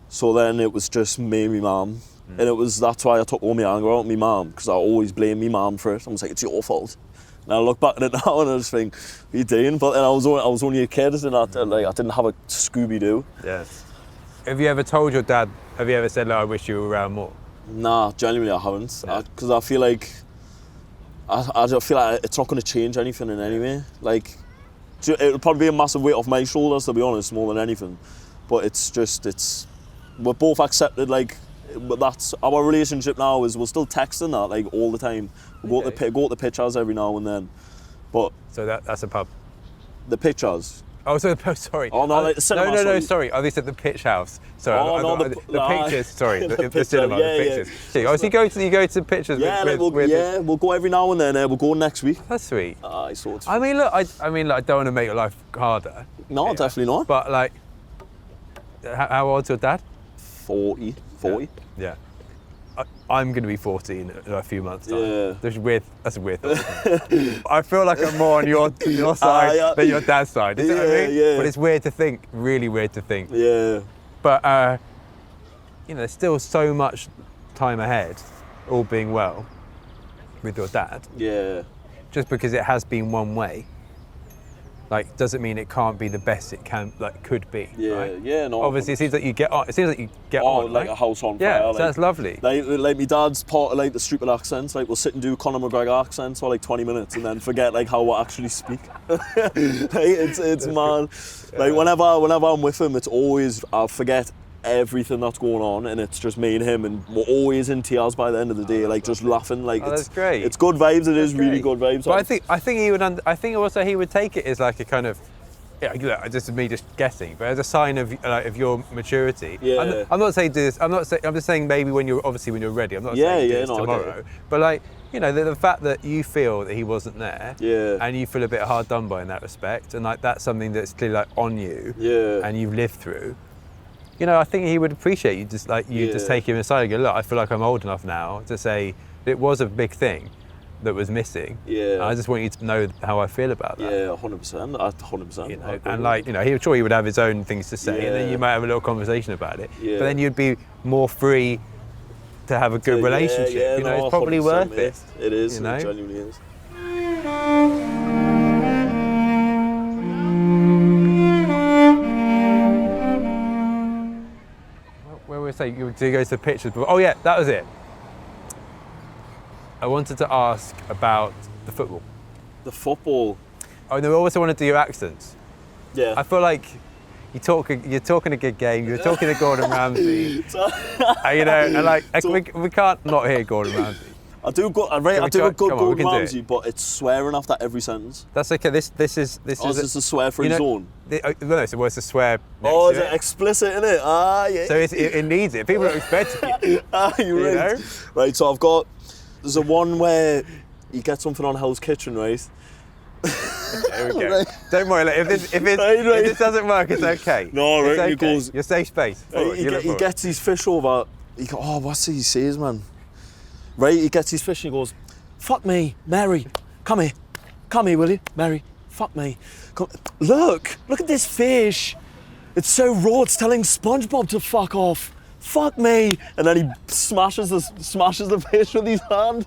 So then it was just me and my mum. And that's why I took all my anger out on my mum, because I always blame my mum for it. I was like, it's your fault. And I look back at it now and I just think, what are you doing? But then I was only a kid, and I didn't have a Scooby-Doo. Yes. Have you ever told your dad, have you ever said, like, I wish you were around more? Nah, genuinely I haven't. Because I feel like, it's not going to change anything in any way. Like, it'll probably be a massive weight off my shoulders, to be honest, more than anything. But we're both accepted, like, but that's our relationship now. Is we're still texting that, like, all the time. We go to the pictures every now and then. But so that's a pub. The pictures. Oh, so sorry. Oh no, like the cinema. No, sorry. Oh, they said the pitch house. Sorry. Oh no, the pictures. Sorry, the cinema. Yeah, the pictures. Yeah. Oh, so you go to pictures. Yeah, we'll go every now and then. We'll go next week. That's sweet. I sort of. I mean, look. I don't want to make your life harder. No, definitely not. But like, how old's your dad? 40. Yeah. I'm going to be 40 in a few months' time. Yeah. That's a weird thought. I feel like I'm more on your side than your dad's side. Is that what I mean? Yeah. But it's weird to think, really weird to think. Yeah. But, there's still so much time ahead, all being well, with your dad. Yeah. Just because it has been one way. like doesn't mean it can't be the best it could be. Yeah, right? yeah, no. Obviously, it seems like you get on. It seems like you get Oh, on. like right? a house on Yeah, fire. so like, that's lovely. Like my dad's part of like the stupid accents. Like we'll sit and do Conor McGregor accents for like 20 minutes and then forget like how we actually speak. Like, it's mad. Like whenever I'm with him, it's always I forget everything that's going on and it's just me and him and we're always in tears by the end of the day, like just laughing. Like that's great. It's good vibes. It is really great. good vibes. But I think he would. I think also he would take it as like a kind of. Yeah, look, this is me just guessing, but as a sign of your maturity. Yeah. I'm not saying do this. I'm just saying maybe when you're ready. I'm not saying do this tomorrow. But like, you know, the fact that you feel that he wasn't there. Yeah. And you feel a bit hard done by in that respect, and like that's something that's clearly like on you. Yeah. And you've lived through. You know, I think he would appreciate you just just take him aside and go, look, I feel like I'm old enough now to say it was a big thing that was missing. Yeah. And I just want you to know how I feel about that. Yeah, 100%. 100%. You know, and like, you know, I'm sure he would have his own things to say, and then you might have a little conversation about it. Yeah. But then you'd be more free to have a good relationship. Yeah, you know, no, it's probably 100%, worth mate. it. It is. You know? It genuinely is. Where were we saying you do go to the pictures? Oh yeah, that was it. I wanted to ask about the football. The football. Oh no, I also want to do your accents. Yeah. I feel like you're talking a good game. You're talking to Gordon Ramsay. You know, and like we can't not hear Gordon Ramsay. I do a good Gordon Ramsay, but it's swearing after every sentence. That's okay. This is Is a swear-free zone? No, it's a swear. Oh, is it explicit, innit? Ah, yeah. So it needs it. People don't expect it. You're right. Know? Right, so there's a one where you get something on Hell's Kitchen, right? There we go. Right. Don't worry. Like, if this doesn't work, it's okay. No, right. It's okay. He goes. Your safe space. He gets his fish over. He goes, oh, what's he says, man? Right, he gets his fish and he goes, fuck me, Mary, come here, will you, Mary, fuck me. Look at this fish. It's so raw, it's telling SpongeBob to fuck off. Fuck me. And then he smashes the fish with his hand.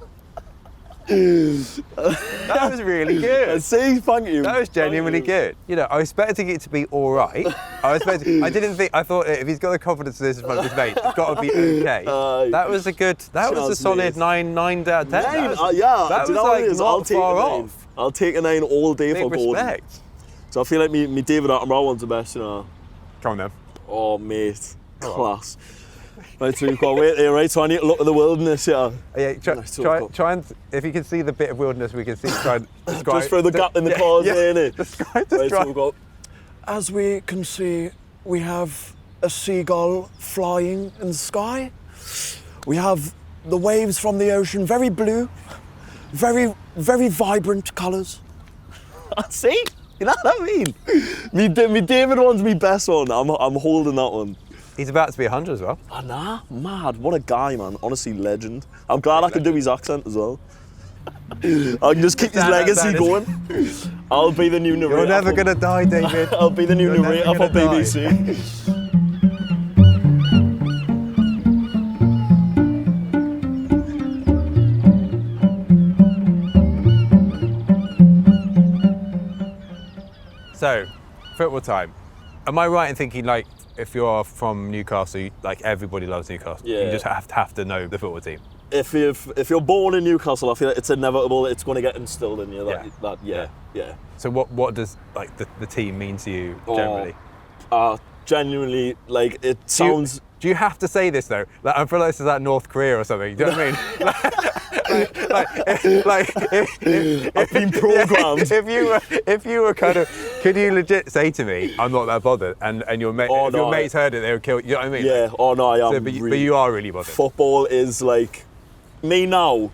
That was really good. See, thank you. That was genuinely good. You know, I was expecting it to be all right. I thought if he's got the confidence of this in front of his mate, it's got to be okay. That was a solid 9 out of 10. That was like not far off. I'll take a 9 all day for Gordon. Respect. So I feel like me David Attenborough one's the best, you know. Come on then. Oh, mate. Class. Right, so you've got to wait there, right? So I need to look at the wilderness, yeah. Yeah, try and, if you can see the bit of wilderness we can see, try and describe. Just through the gap in the clouds there, innit? Describe. Right, so we've got, as we can see, we have a seagull flying in the sky. We have the waves from the ocean, very blue, very, very vibrant colours. See? You know what I mean? Me David one's my best one. I'm holding that one. He's about to be 100 as well. Ah, nah, mad. What a guy, man. Honestly, legend. I'm glad I can do his accent as well. I can just keep his legacy going. I'll be the new narrator. You're never going to die, David. I'll be the new narrator for BBC. So, football time. Am I right in thinking, like, if you're from Newcastle, like everybody loves Newcastle? Yeah. You just have to know the football team. If you're born in Newcastle, I feel like it's inevitable. It's going to get instilled in you. Yeah. So what does like the team mean to you generally? Genuinely, like it sounds. Do you have to say this though? Like, I feel like this is like North Korea or something. Do you know what I mean? I've been programmed. If you were kind of, could you legit say to me, I'm not that bothered, and your mates heard it, they would kill you. You know what I mean? Yeah. Oh no, I am. But you are really bothered. Football is like me now.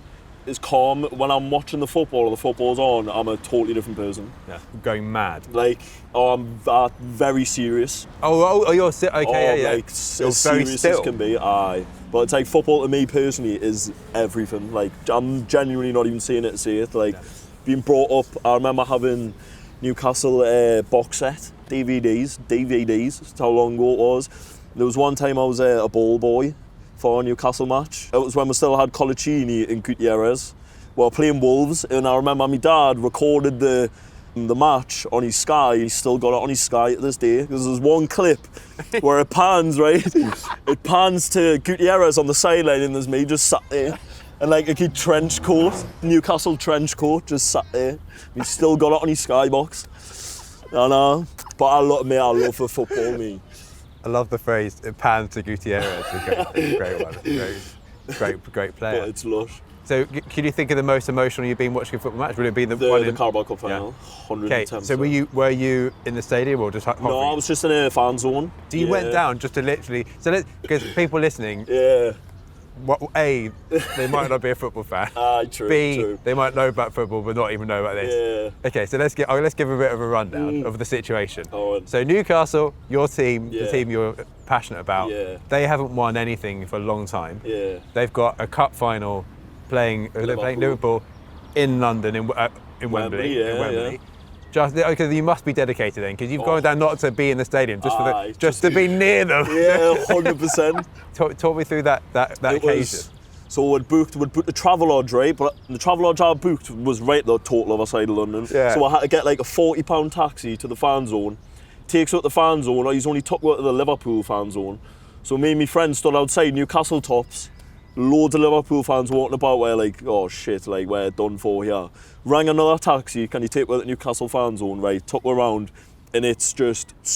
Is calm when I'm watching the football or the football's on. I'm a totally different person. Yeah, going mad. Like, I'm very serious. Oh, you're okay, yeah. Like, as serious as can be, aye. But it's like football to me personally is everything. Like, I'm genuinely not even seeing it to see it. Like, being brought up, I remember having Newcastle box set, DVDs. That's how long ago it was. There was one time I was a ball boy for a Newcastle match. It was when we still had Colaccini and Gutierrez. We were playing Wolves, and I remember my dad recorded the The match on his Sky, he's still got it on his Sky to this day. Because there's one clip where it pans, right? It pans to Gutierrez on the sideline and there's me just sat there. And like a kid trench coat, Newcastle trench coat, just sat there. He's still got it on his Skybox. I know. But I love the football, me. I love the phrase, it pans to Gutierrez. It's a great one. It's a great player. But it's lush. So, can you think of the most emotional you've been watching a football match? Would it be the one The Carabao Cup final, 110%. Okay, so were you in the stadium or just hovering? No, I was just in a fan zone. So you went down just to literally, because people listening, Yeah. A, they might not be a football fan. True. B, True. they might know about football but not even know about this. Yeah. Okay, so let's give a bit of a rundown of the situation. Oh, So Newcastle, your team, the Yeah. team you're passionate about, Yeah. they haven't won anything for a long time. Yeah. They've got a cup final they're playing Liverpool in London, in Wembley. Yeah, in Wembley. Just because you must be dedicated then, because you've gone down not to be in the stadium, just to be near them. Yeah, 100%. Talk me through that occasion. So we'd booked the travel lodge, right? But the travel lodge I booked was right at the total other side of London. Yeah. So I had to get like a £40 taxi to the fan zone. Takes out the fan zone, he's only took me to the Liverpool fan zone. So me and my friend stood outside Newcastle tops. Loads of Liverpool fans walking about where like, oh shit, like we're done for here. Rang another taxi, can you take me to the Newcastle fan zone, right? Took me around and it's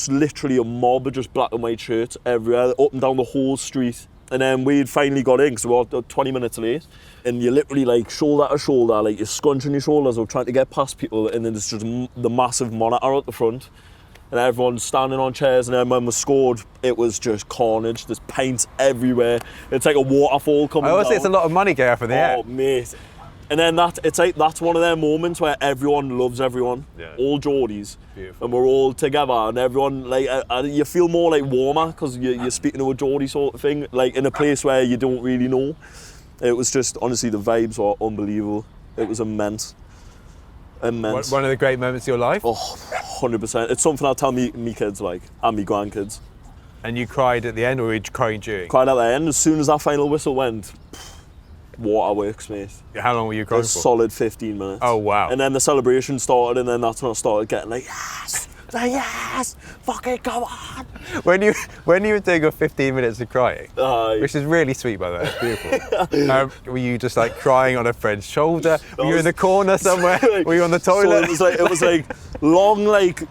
literally a mob of just black and white shirts everywhere, up and down the whole street. And then we'd finally got in because we were 20 minutes late. And you're literally like shoulder to shoulder, like you're scrunching your shoulders or trying to get past people, and then there's just the massive monitor at the front. And everyone's standing on chairs, and then when we scored, it was just carnage. There's paint everywhere. It's like a waterfall coming down. I always think it's a lot of money going up in the air. Oh, mate. And then that's one of their moments where everyone loves everyone. Yeah. All Geordies. Beautiful. And we're all together, and everyone, like, you feel more like warmer because you're speaking to a Geordie sort of thing, like in a place where you don't really know. It was just, honestly, the vibes were unbelievable. It was immense. Immense. One of the great moments of your life. Oh, 100%. It's something I'll tell me kids, like, and me grandkids. And you cried at the end, or were you crying during? Cried at the end. As soon as that final whistle went, waterworks, mate. How long were you crying A for? solid 15 minutes. Oh, wow. And then the celebration started, and then that's when I started getting like, yes, like, yes, fucking come on. When you were doing your 15 minutes of crying, Aye. which is really sweet, by the way, it's beautiful. Were you just like crying on a friend's shoulder? Were you in the corner somewhere? Were you on the toilet? So it was like long, like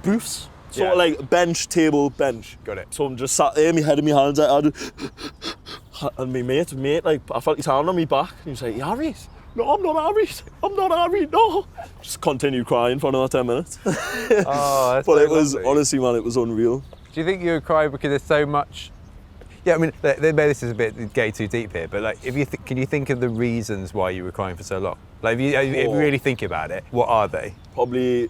booths. Sort of Yeah. like bench, table, bench. Got it. So I'm just sat there, my head in my hands, and my mate, like, I felt his hand on me back, and he was like, "You alright?" No, I'm not alright. I'm not alright, no. Just continued crying for another 10 minutes. Oh, that's But so it was, lovely. honestly, man, it was unreal. Do you think you were crying because there's so much? Yeah, I mean, maybe this is a bit getting too deep here, but like, if you can you think of the reasons why you were crying for so long? Like, if you really think about it, what are they? Probably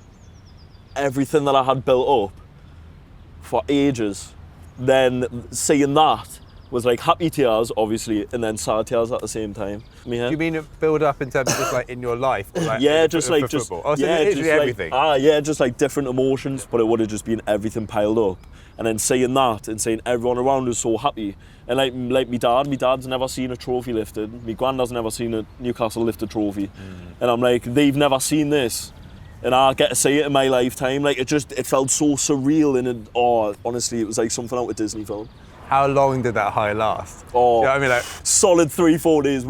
everything that I had built up for ages, then seeing that was like happy tears, obviously, and then sad tears at the same time. Do you mean it build up in terms of just like in your life? Or like Yeah, for just like football? Oh, so yeah, literally just everything. Like, just like different emotions, but it would have just been everything piled up. And then seeing that and seeing everyone around us so happy, and like my dad's never seen a trophy lifted. My granddad's never seen a Newcastle lifted trophy, and I'm like, they've never seen this, and I get to see it in my lifetime. Like it felt so surreal, and honestly, it was like something out of a Disney film. How long did that high last? Oh, You know what I mean, like, solid 3-4 days.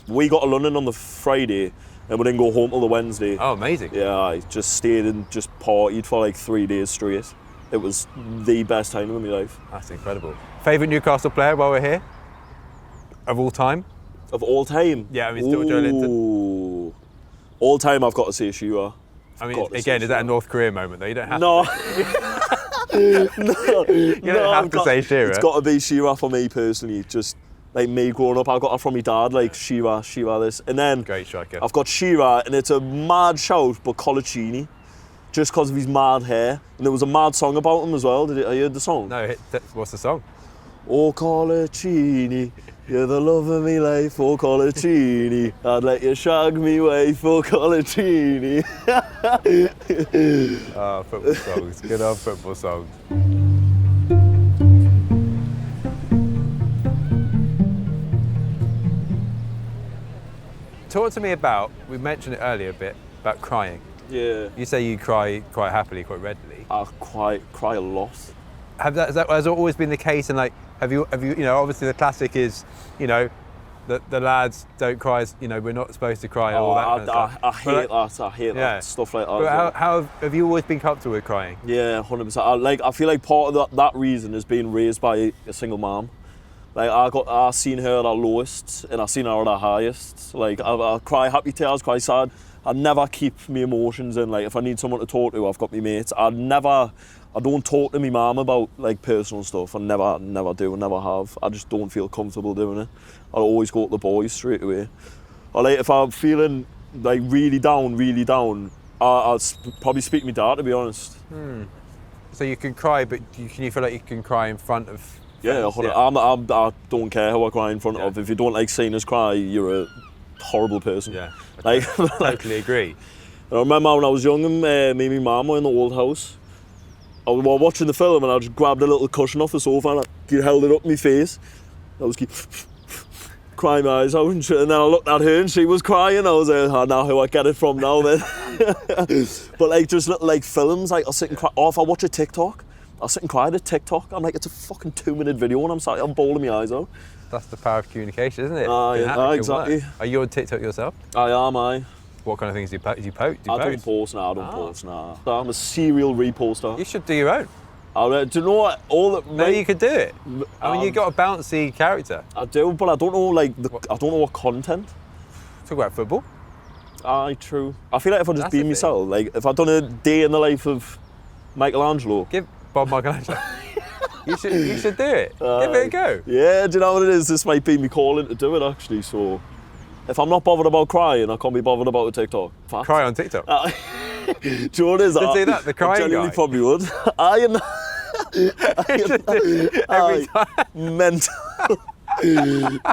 We got to London on the Friday, and we didn't go home till the Wednesday. oh, amazing. Yeah, I just stayed and just partied for like 3 days straight. It was the best time of my life. That's incredible. Favourite Newcastle player while we're here? Of all time? Of all time? Yeah, I mean, still Joe Linton. Ooh. All time, I've got to say Shearer. I mean, Got to again, say is that a Shearer. North Korea moment though? You don't have No. You don't have to say Shearer. It's got to be Shearer for me personally. Just like me growing up, I got it from my dad, like Shearer this. And then Great striker. I've got Shearer, and it's a mad shout, but Colaccini. Just because of his mad hair. And there was a mad song about him as well. Have you heard the song? No, what's the song? Oh, Colaccini, you're the love of me life, oh, Colaccini. I'd let you shag me wife, oh, Colaccini. Oh, football songs. Good old football songs. Talk to me about, we mentioned it earlier a bit, about crying. Yeah. You say you cry quite happily, quite readily. I cry a lot. Has that always been the case? And like, have you, you know, obviously the classic is, you know, the lads don't cry, you know, we're not supposed to cry and all that kind of stuff. I hate that. I hate that stuff like that. But how have you always been comfortable with crying? Yeah, 100%. I feel like part of that reason is being raised by a single mom. Like I seen her at her lowest and I seen her at her highest. Like I cry happy tears, cry sad. I never keep my emotions in. Like if I need someone to talk to, I've got my mates. I don't talk to my mum about like personal stuff. I never do, never have. I just don't feel comfortable doing it. I'll always go to the boys straight away. Or like if I'm feeling like really down, I'll probably speak to my dad, to be honest. So you can cry, but can you feel like you can cry in front of? Yeah, friends? I don't care how I cry in front of. If you don't like seeing us cry, you're a horrible person. Yeah, Like, totally agree. I remember when I was young and me and my mum were in the old house. I was watching the film and I just grabbed a little cushion off the sofa and I held it up in my face. I was crying my eyes out and then I looked at her and she was crying. I was like, now how I get it from now then. But like just little like films, like I'll sit and cry. Or if I watch a TikTok, I'll sit and cry at a TikTok. I'm like, it's a fucking 2-minute video and I'm bawling my eyes out. That's the power of communication, isn't it? Yeah, exactly. Are you on TikTok yourself? I am. What kind of things do you post? I don't post now. I'm a serial reposter. You should do your own. Do you know what? Maybe you could do it. I mean, you've got a bouncy character. I do, but I don't know I don't know what content. Talk about football. Aye, true. I feel like if I just That's be the thing. myself, like if I'd done a day in the life of Michelangelo. Give Bob Michelangelo. You should do it. Give it a go. Yeah, do you know what it is? This might be me calling to do it actually. So if I'm not bothered about crying, I can't be bothered about a TikTok. Fact. Cry on TikTok. Do you know what it is? Should do that, the crying I genuinely guy. probably would. Every time. Mental.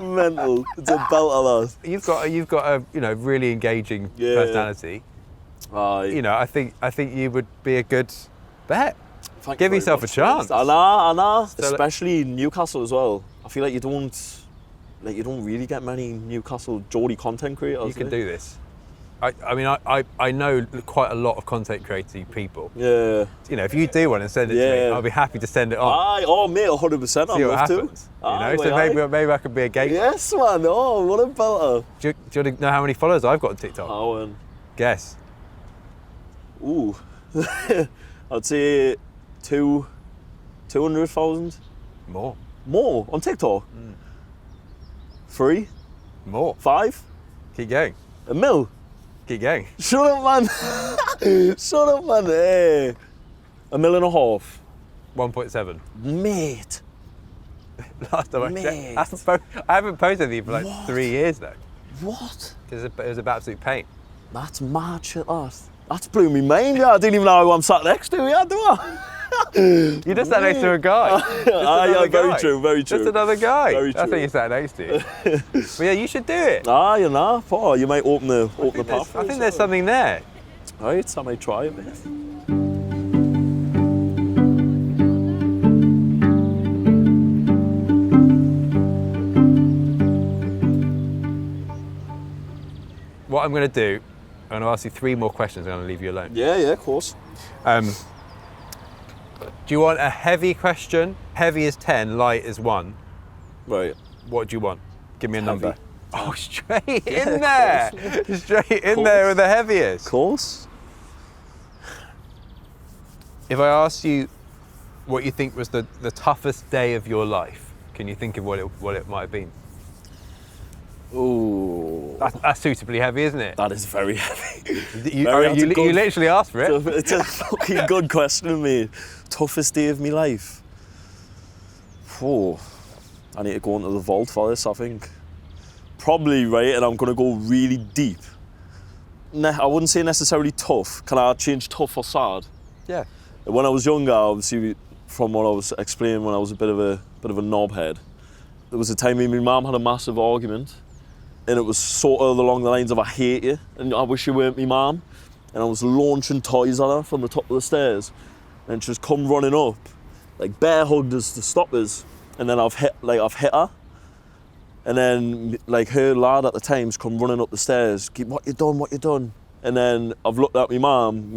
Mental. It's a belt of that. You've got a really engaging personality. Aye. You know, I think you would be a good bet. Thank Give you very yourself a much. chance. I know. So, Especially Newcastle as well. I feel like you don't really get many Newcastle Geordie content creators. You can do this. I know quite a lot of content creating people. Yeah. You know, if you do one and send it to me, I'll be happy to send it on. Aye, oh mate, 100%. See I'd what love to. happens. So maybe I could be a gate. Yes, man. Oh, what a belter. Do you want to know how many followers I've got on TikTok? Oh, Guess. ooh. I'd say 200,000. More. More on TikTok. 3, More. 5, Keep going. 1 mil. Keep going. Shut up, man. Shut up, man. Hey. 1.5 million. 1.7. Mate. Last time I Mate. checked. I haven't posted anything for like 3 years though. What? Because it was about absolute pain. That's mad shit, that. That's blew me mind, yeah. I didn't even know who I'm sat next to, yeah, do I? You just sat next to a guy. Yeah, very guy. true, very true. Just another guy. Very That's true. who you sat next to. But yeah, you should do it. You know, you might open the path. I think there's something there. Right, I might try it, mate. What I'm going to do, I'm going to ask you 3 more questions. I'm going to leave you alone. Yeah, of course. Do you want a heavy question? Heavy is 10, light is 1. Right. What do you want? Give me a number. Heavy. Oh, straight in there. Straight in there with the heaviest. Of course. If I ask you what you think was the toughest day of your life, can you think of what it might have been? Ooh. That's suitably heavy, isn't it? That is very heavy. You literally asked for it. It's a fucking good question, mate. Toughest day of my life. Oh, I need to go into the vault for this, I think. Probably, right, and I'm going to go really deep. I wouldn't say necessarily tough. Can I change tough for sad? Yeah. When I was younger, obviously, from what I was explaining, when I was a bit of a knobhead, there was a time me and my mum had a massive argument, and it was sort of along the lines of I hate you, and I wish you weren't my mum. And I was launching toys at her from the top of the stairs, and she's come running up, like bear hugged us to stop us, and then I've hit her. And then, like, her lad at the time's come running up the stairs, what you done? And then I've looked at my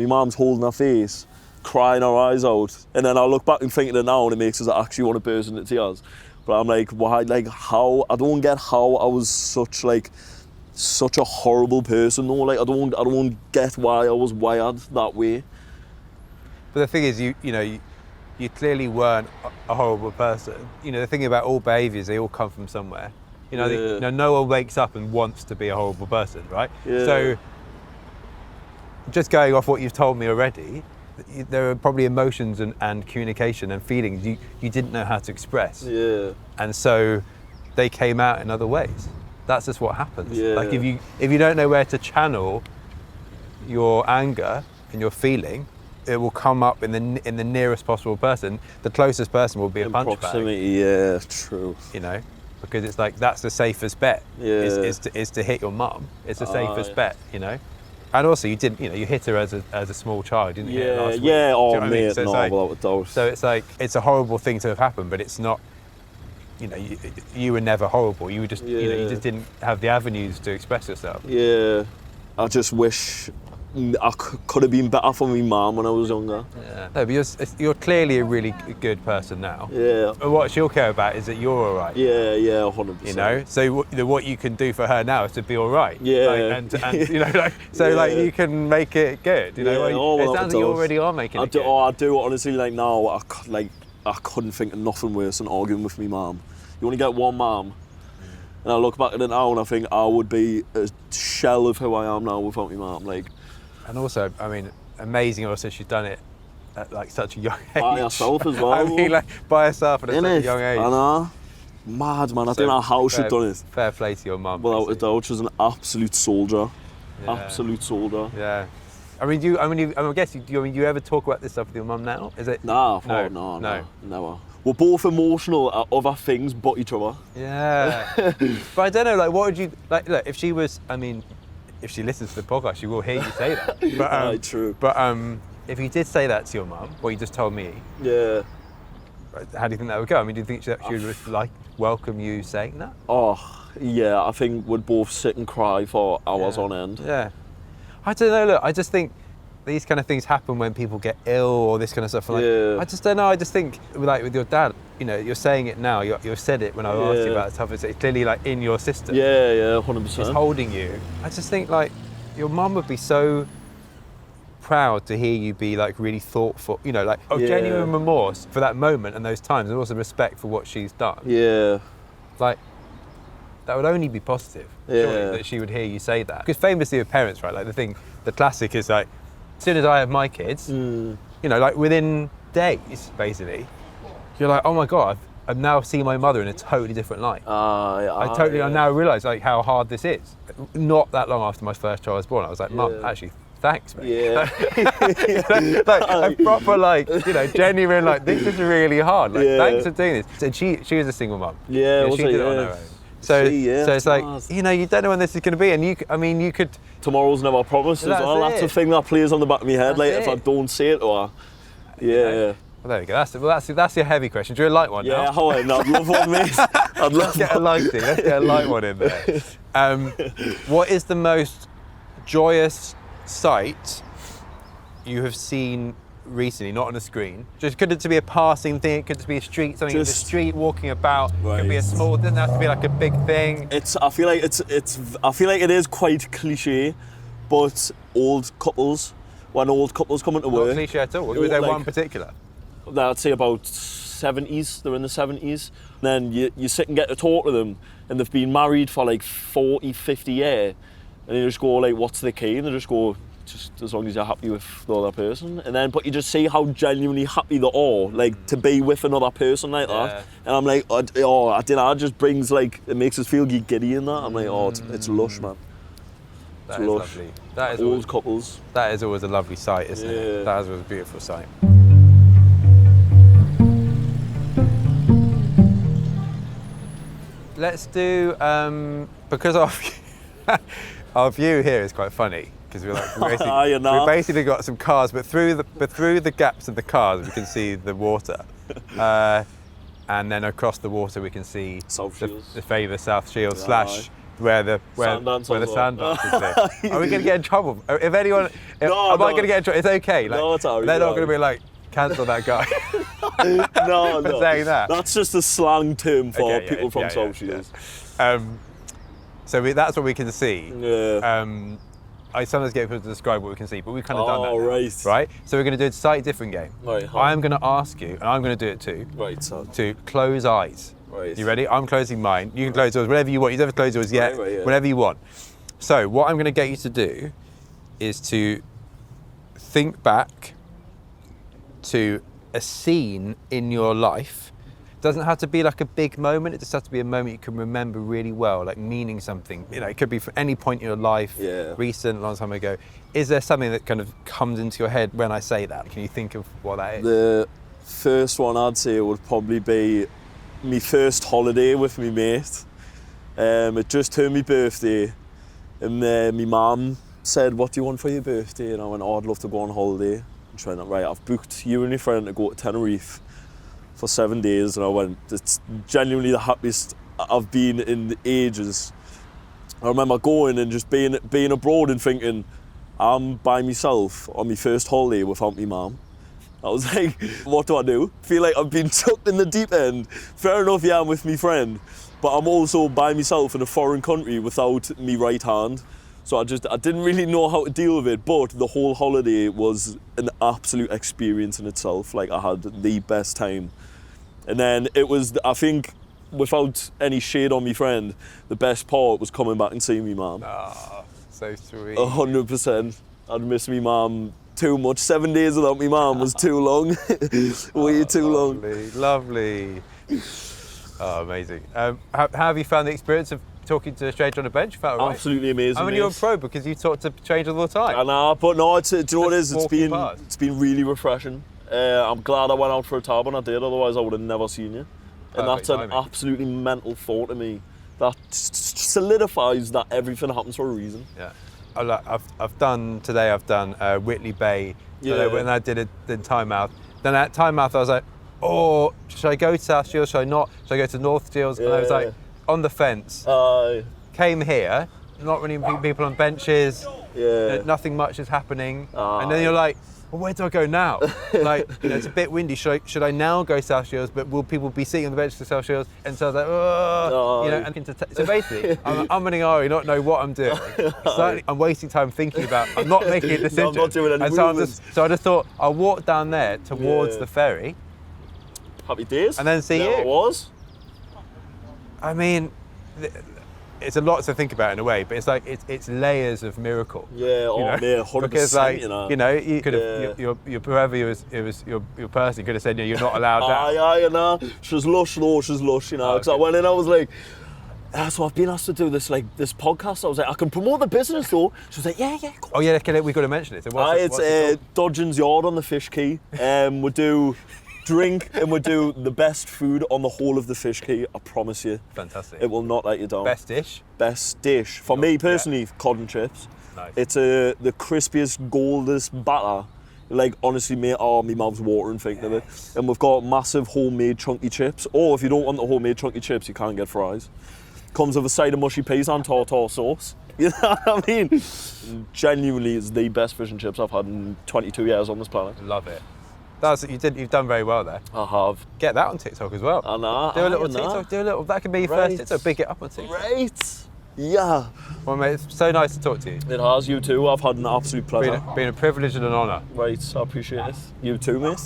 mum's holding her face, crying her eyes out. And then I look back and think of it now and it makes us actually want to burst into tears. But I'm like, why, like how, I don't get how I was such a horrible person though. Like I don't get why I was wired that way. But the thing is, you clearly weren't a horrible person. You know, the thing about all behaviours, they all come from somewhere. You know, no one wakes up and wants to be a horrible person, right? Yeah. So, just going off what you've told me already, there are probably emotions and communication and feelings you didn't know how to express. Yeah. And so they came out in other ways. That's just what happens. Yeah. Like if you don't know where to channel your anger and your feeling, it will come up in the nearest possible person. The closest person will be a punch bag. Proximity, yeah, true. You know, because it's like that's the safest bet. Yeah. Is to hit your mum. It's the safest bet. You know. And also, you hit her as a small child, didn't you? Yeah, last week? yeah. Do Oh, you know what I mean? mate, So it's no, like- without a doubt. So it's like it's a horrible thing to have happened, but it's not. You know, you were never horrible. You were just, you Yeah. just didn't have the avenues to express yourself. Yeah, I just wish I could have been better for my mum when I was younger. Yeah. No, but you're clearly a really good person now. Yeah, And what she'll care about is that you're all right. yeah, 100%. You know, so what you can do for her now is to be all right. Yeah. Like, and you know, like, so like Yeah. you can make it good. You know, Yeah, like, oh, it well, sounds it like you does. already are making I it do, good. I do honestly, like now, I couldn't think of nothing worse than arguing with my mum. You only get one mum. And I look back at it now and I think I would be a shell of who I am now without my mum. Like, And also, I mean, amazing. Also, she's done it at like such a young age. by herself as well. I mean, like by herself at such a innit? young age. I know. Mad, man. I So don't know how she'd fair- done it. Fair play to your mum. Without a basically. doubt, she was an absolute soldier. Yeah. Absolute soldier. Yeah. I mean, I guess you ever talk about this stuff with your mum now? Is it? Nah, No, no, no. never. We're both emotional at other things but each other. Yeah. But I don't know, like, what would you, like, look, if she was, I mean, if she listens to the podcast, she will hear you say that. But, Aye, true. But if you did say that to your mum, what you just told me, Yeah. how do you think that would go? I mean, do you think she would, like, welcome you saying that? Oh, yeah, I think we'd both sit and cry for hours on end. Yeah. I don't know, look, I just think these kind of things happen when people get ill or this kind of stuff. Like, Yeah. I just don't know, I just think, like, with your dad, you know, you're saying it now, you've said it when I asked you Yeah. about stuff, it's clearly, like, in your system. Yeah, She's 100%. holding you. I just think, like, your mum would be so proud to hear you be, like, really thoughtful, you know, like, of Yeah. genuine remorse for that moment and those times, and also respect for what she's done. Yeah. Like, that would only be positive, surely, Yeah. that she would hear you say that. Because famously with parents, right, like, the classic is, like, as soon as I have my kids, you know, like, within days, basically, you're like, oh my God, I've now seen my mother in a totally different light. I now realise, like, how hard this is. Not that long after my first child was born, I was like, Mum, Yeah. actually, thanks, mate. Yeah. Like a proper, like, you know, genuine, like, this is really hard. Like, Yeah. thanks for doing this. And she was a single mum. Yeah, You know, was she it? did it on Yeah. her own. So it's like, mad. you know, you don't know when this is going to be, and you could. Tomorrow's never promised as That's well. That's it. the thing that plays on the back of my head. That's Like, if I it. don't say it or... Yeah. Well, there we go. That's your heavy question. Do you a light one Yeah, now? how I'd love one, mate. I'd love Get a lighting. Let's get a light one in there. What is the most joyous sight you have seen recently, not on a screen? Just could it be a passing thing? It could just be a street, something in the Just- street, walking about. It could be a Right. small. It doesn't have to be like a big thing. I feel like it is quite cliche, but old couples, when old couples come into Not work, cliche at all. Was there like- one particular? I'd say about 70s, they're in the 70s. Then you sit and get to talk to them, and they've been married for like 40, 50 years, and you just go like, what's the key? And they just go, just as long as you're happy with the other person. And then, but you just see how genuinely happy they are, like to be with another person like Yeah. that. And I'm like, I don't know, it just brings like, it makes us feel giddy in that. I'm like, oh, it's lush, man. That is lush. lovely. That is always, Old couples. that is always a lovely sight, isn't it? Yeah. That is always a beautiful sight. Let's do because our view here is quite funny because we're like You know. we basically got some cars, but through the gaps of the cars we can see the water, and then across the water we can see South the Shields. famous South Shields Yeah. / where the Sandance where the as well. sand dance is there. Are we going to get in trouble? If anyone, No, am I no. going to get in trouble? It's okay. Like, No, it's all right, they're not all going to be like, cancel that guy. No, For no. saying that. That's just a slang term for Okay, yeah, people from yeah, South yeah, Shields. So that's what we can see. Yeah. I sometimes get people to describe what we can see, but we've kind of done that Oh, now, right. right? So we're going to do a slightly different game. Right, how? I'm going to ask you, and I'm going to do it too, Right, so. to close eyes. Right. You ready? I'm closing mine. You can close yours, whatever you want. You don't have to close yours yet, Right, yeah. whatever you want. So what I'm going to get you to do is to think back to a scene in your life. It doesn't have to be like a big moment. It just has to be a moment you can remember really well, like meaning something. You know, it could be for any point in your life, Yeah. recent, long time ago. Is there something that kind of comes into your head when I say that? Can you think of what that is? The first one I'd say would probably be my first holiday with my mate. It just turned my birthday, and my mum said, "What do you want for your birthday?" And I went, "Oh, I'd love to go on holiday." And she went, "Right, I've booked you and your friend to go to Tenerife for 7 days." And I went, "It's genuinely the happiest I've been in ages." I remember going and just being abroad and thinking, I'm by myself on my first holiday without my mum. I was like, what do I do? Feel like I've been chucked in the deep end. Fair enough, yeah, I'm with my friend, but I'm also by myself in a foreign country without me right hand. So I didn't really know how to deal with it, but the whole holiday was an absolute experience in itself. Like, I had the best time. And then it was, I think, without any shade on my friend, the best part was coming back and seeing me mum. Oh, so sweet. 100%. I'd miss me mum too much. 7 days without me mum was too long. Way too long. Lovely. Oh, amazing. How have you found the experience of talking to a stranger on a bench? Felt right? Absolutely amazing. I mean, you're a mate. pro because you talk to strangers all the I time. know, but no, do you know what it is? Walking past. It's been really refreshing. I'm glad I went out for a tab when I did, otherwise I would have never seen you. And Perfect that's an timing. absolutely mental thought to me. That solidifies that everything happens for a reason. Yeah. I've done Whitley Bay. So Yeah. when I did it in Tynemouth, then at Tynemouth I was like, oh, should I go to South Shields? Should I not? Should I go to North Shields? And I was Yeah. like, on the fence. Aye. Came here, not really people on benches. Yeah. Nothing much is happening. Aye. And then you're like, well, where do I go now? Like, you know, it's a bit windy. Should I now go South Shields? But will people be sitting on the bench to South Shields? And so I was like, oh, you know. And so basically, I'm umming and not know what I'm doing. Slightly, I'm wasting time thinking about. I'm not making a decision. I'm not doing any and so movements. I just thought I'll walk down there towards Yeah. the ferry. Happy days. And then see There you. I was. I mean, it's a lot to think about in a way, but it's like it's layers of miracle. Yeah, oh, you know? yeah, 100%, Because like you know. you could have Yeah. your whoever it was your person could have said, no, you're not allowed that. Aye, you know. She's lush, though, she's lush, you know. Because I Okay. went in, I was like, so I've been asked to do this podcast. I was like, I can promote the business, though. She was like, yeah, cool. Oh yeah, we've got to mention it. So what's It's Dodgen's Yard on the Fish Quay. We do drink and we do the best food on the whole of the Fish Quay. I promise you. Fantastic. It will not let you down. Best dish. Best dish. For me personally, cod and chips. Nice. It's the crispiest, goldest batter. Like, honestly, mate, my mouth's watering thinking of it. And we've got massive homemade chunky chips. Or if you don't want the homemade chunky chips, you can't get fries. Comes with a side of mushy peas and tartar sauce. You know what I mean? Genuinely, it's the best fish and chips I've had in 22 years on this planet. Love it. You've done very well there. I have. Get that on TikTok as well. I know. Do a little I know. TikTok. Do a little. That could be your Right. first TikTok. Big it up on TikTok. Right. Yeah. Well, mate, it's so nice to talk to you. It has, you too. I've had an absolute pleasure. Been a privilege and an honour. Right, I appreciate it. You too, mate.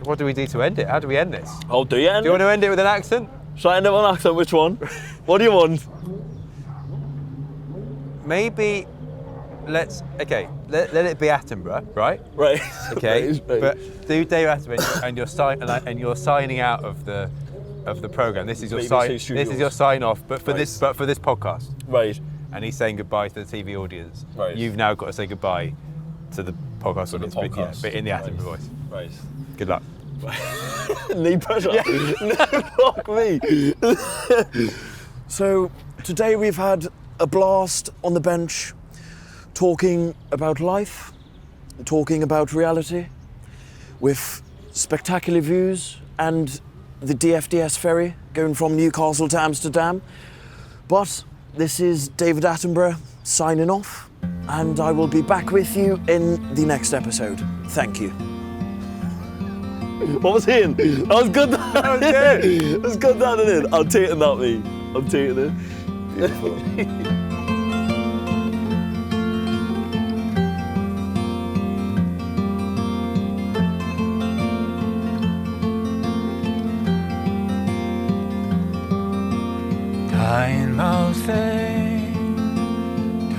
What do we do to end it? How do we end this? Oh, do you end Do you want to end it with an accent? Shall I end it with an accent? Which one? What do you want? Maybe let it be Attenborough, right? Right. Okay. Right. But do Dave Attenborough and you're signing out of the program. This is your BBC sign. This Studios. is your sign off. But for Right. this podcast, Right. and he's saying goodbye to the TV audience. Right. You've now got to say goodbye to the podcast To the audience, but, yeah, podcast. but in the Right. Attenborough voice. Right. Good luck. Need pressure. No, fuck me. So today we've had a blast on the bench, talking about life, talking about reality, with spectacular views and the DFDS ferry going from Newcastle to Amsterdam. But this is David Attenborough signing off, and I will be back with you in the next episode. Thank you. What was he in? That was good. That was good. That in. I'm taking that, me. I'm taking it. Beautiful.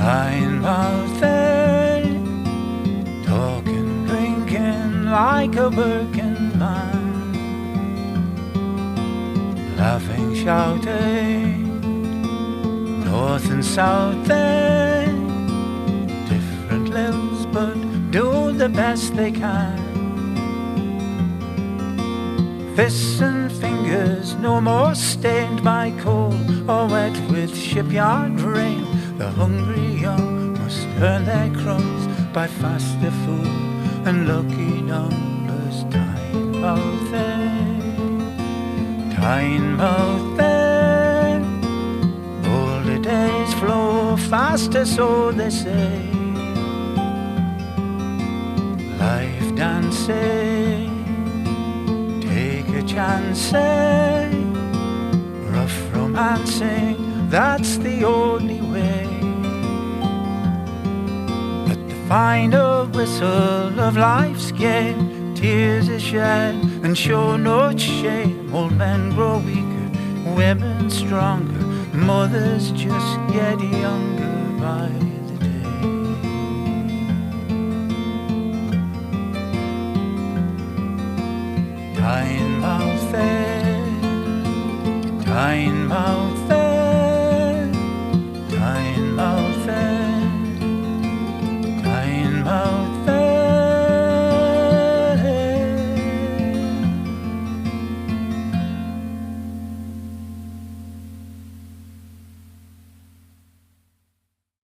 Tynemouth, talking, drinking like a working man, laughing, shouting, north and south, different lives, but do the best they can. Fists and fingers no more stained by coal or wet with shipyard rain. The hungry young must earn their crumbs by faster food and lucky numbers. Tynemouth, older days flow faster, so they say. Life dancing, take a chance, rough romancing, that's the only way. But the final whistle of life's game, tears are shed and show no shame. Old men grow weaker, women stronger, mothers just get younger by the day. Tynemouth, Tynemouth, Tynemouth, Tynemouth.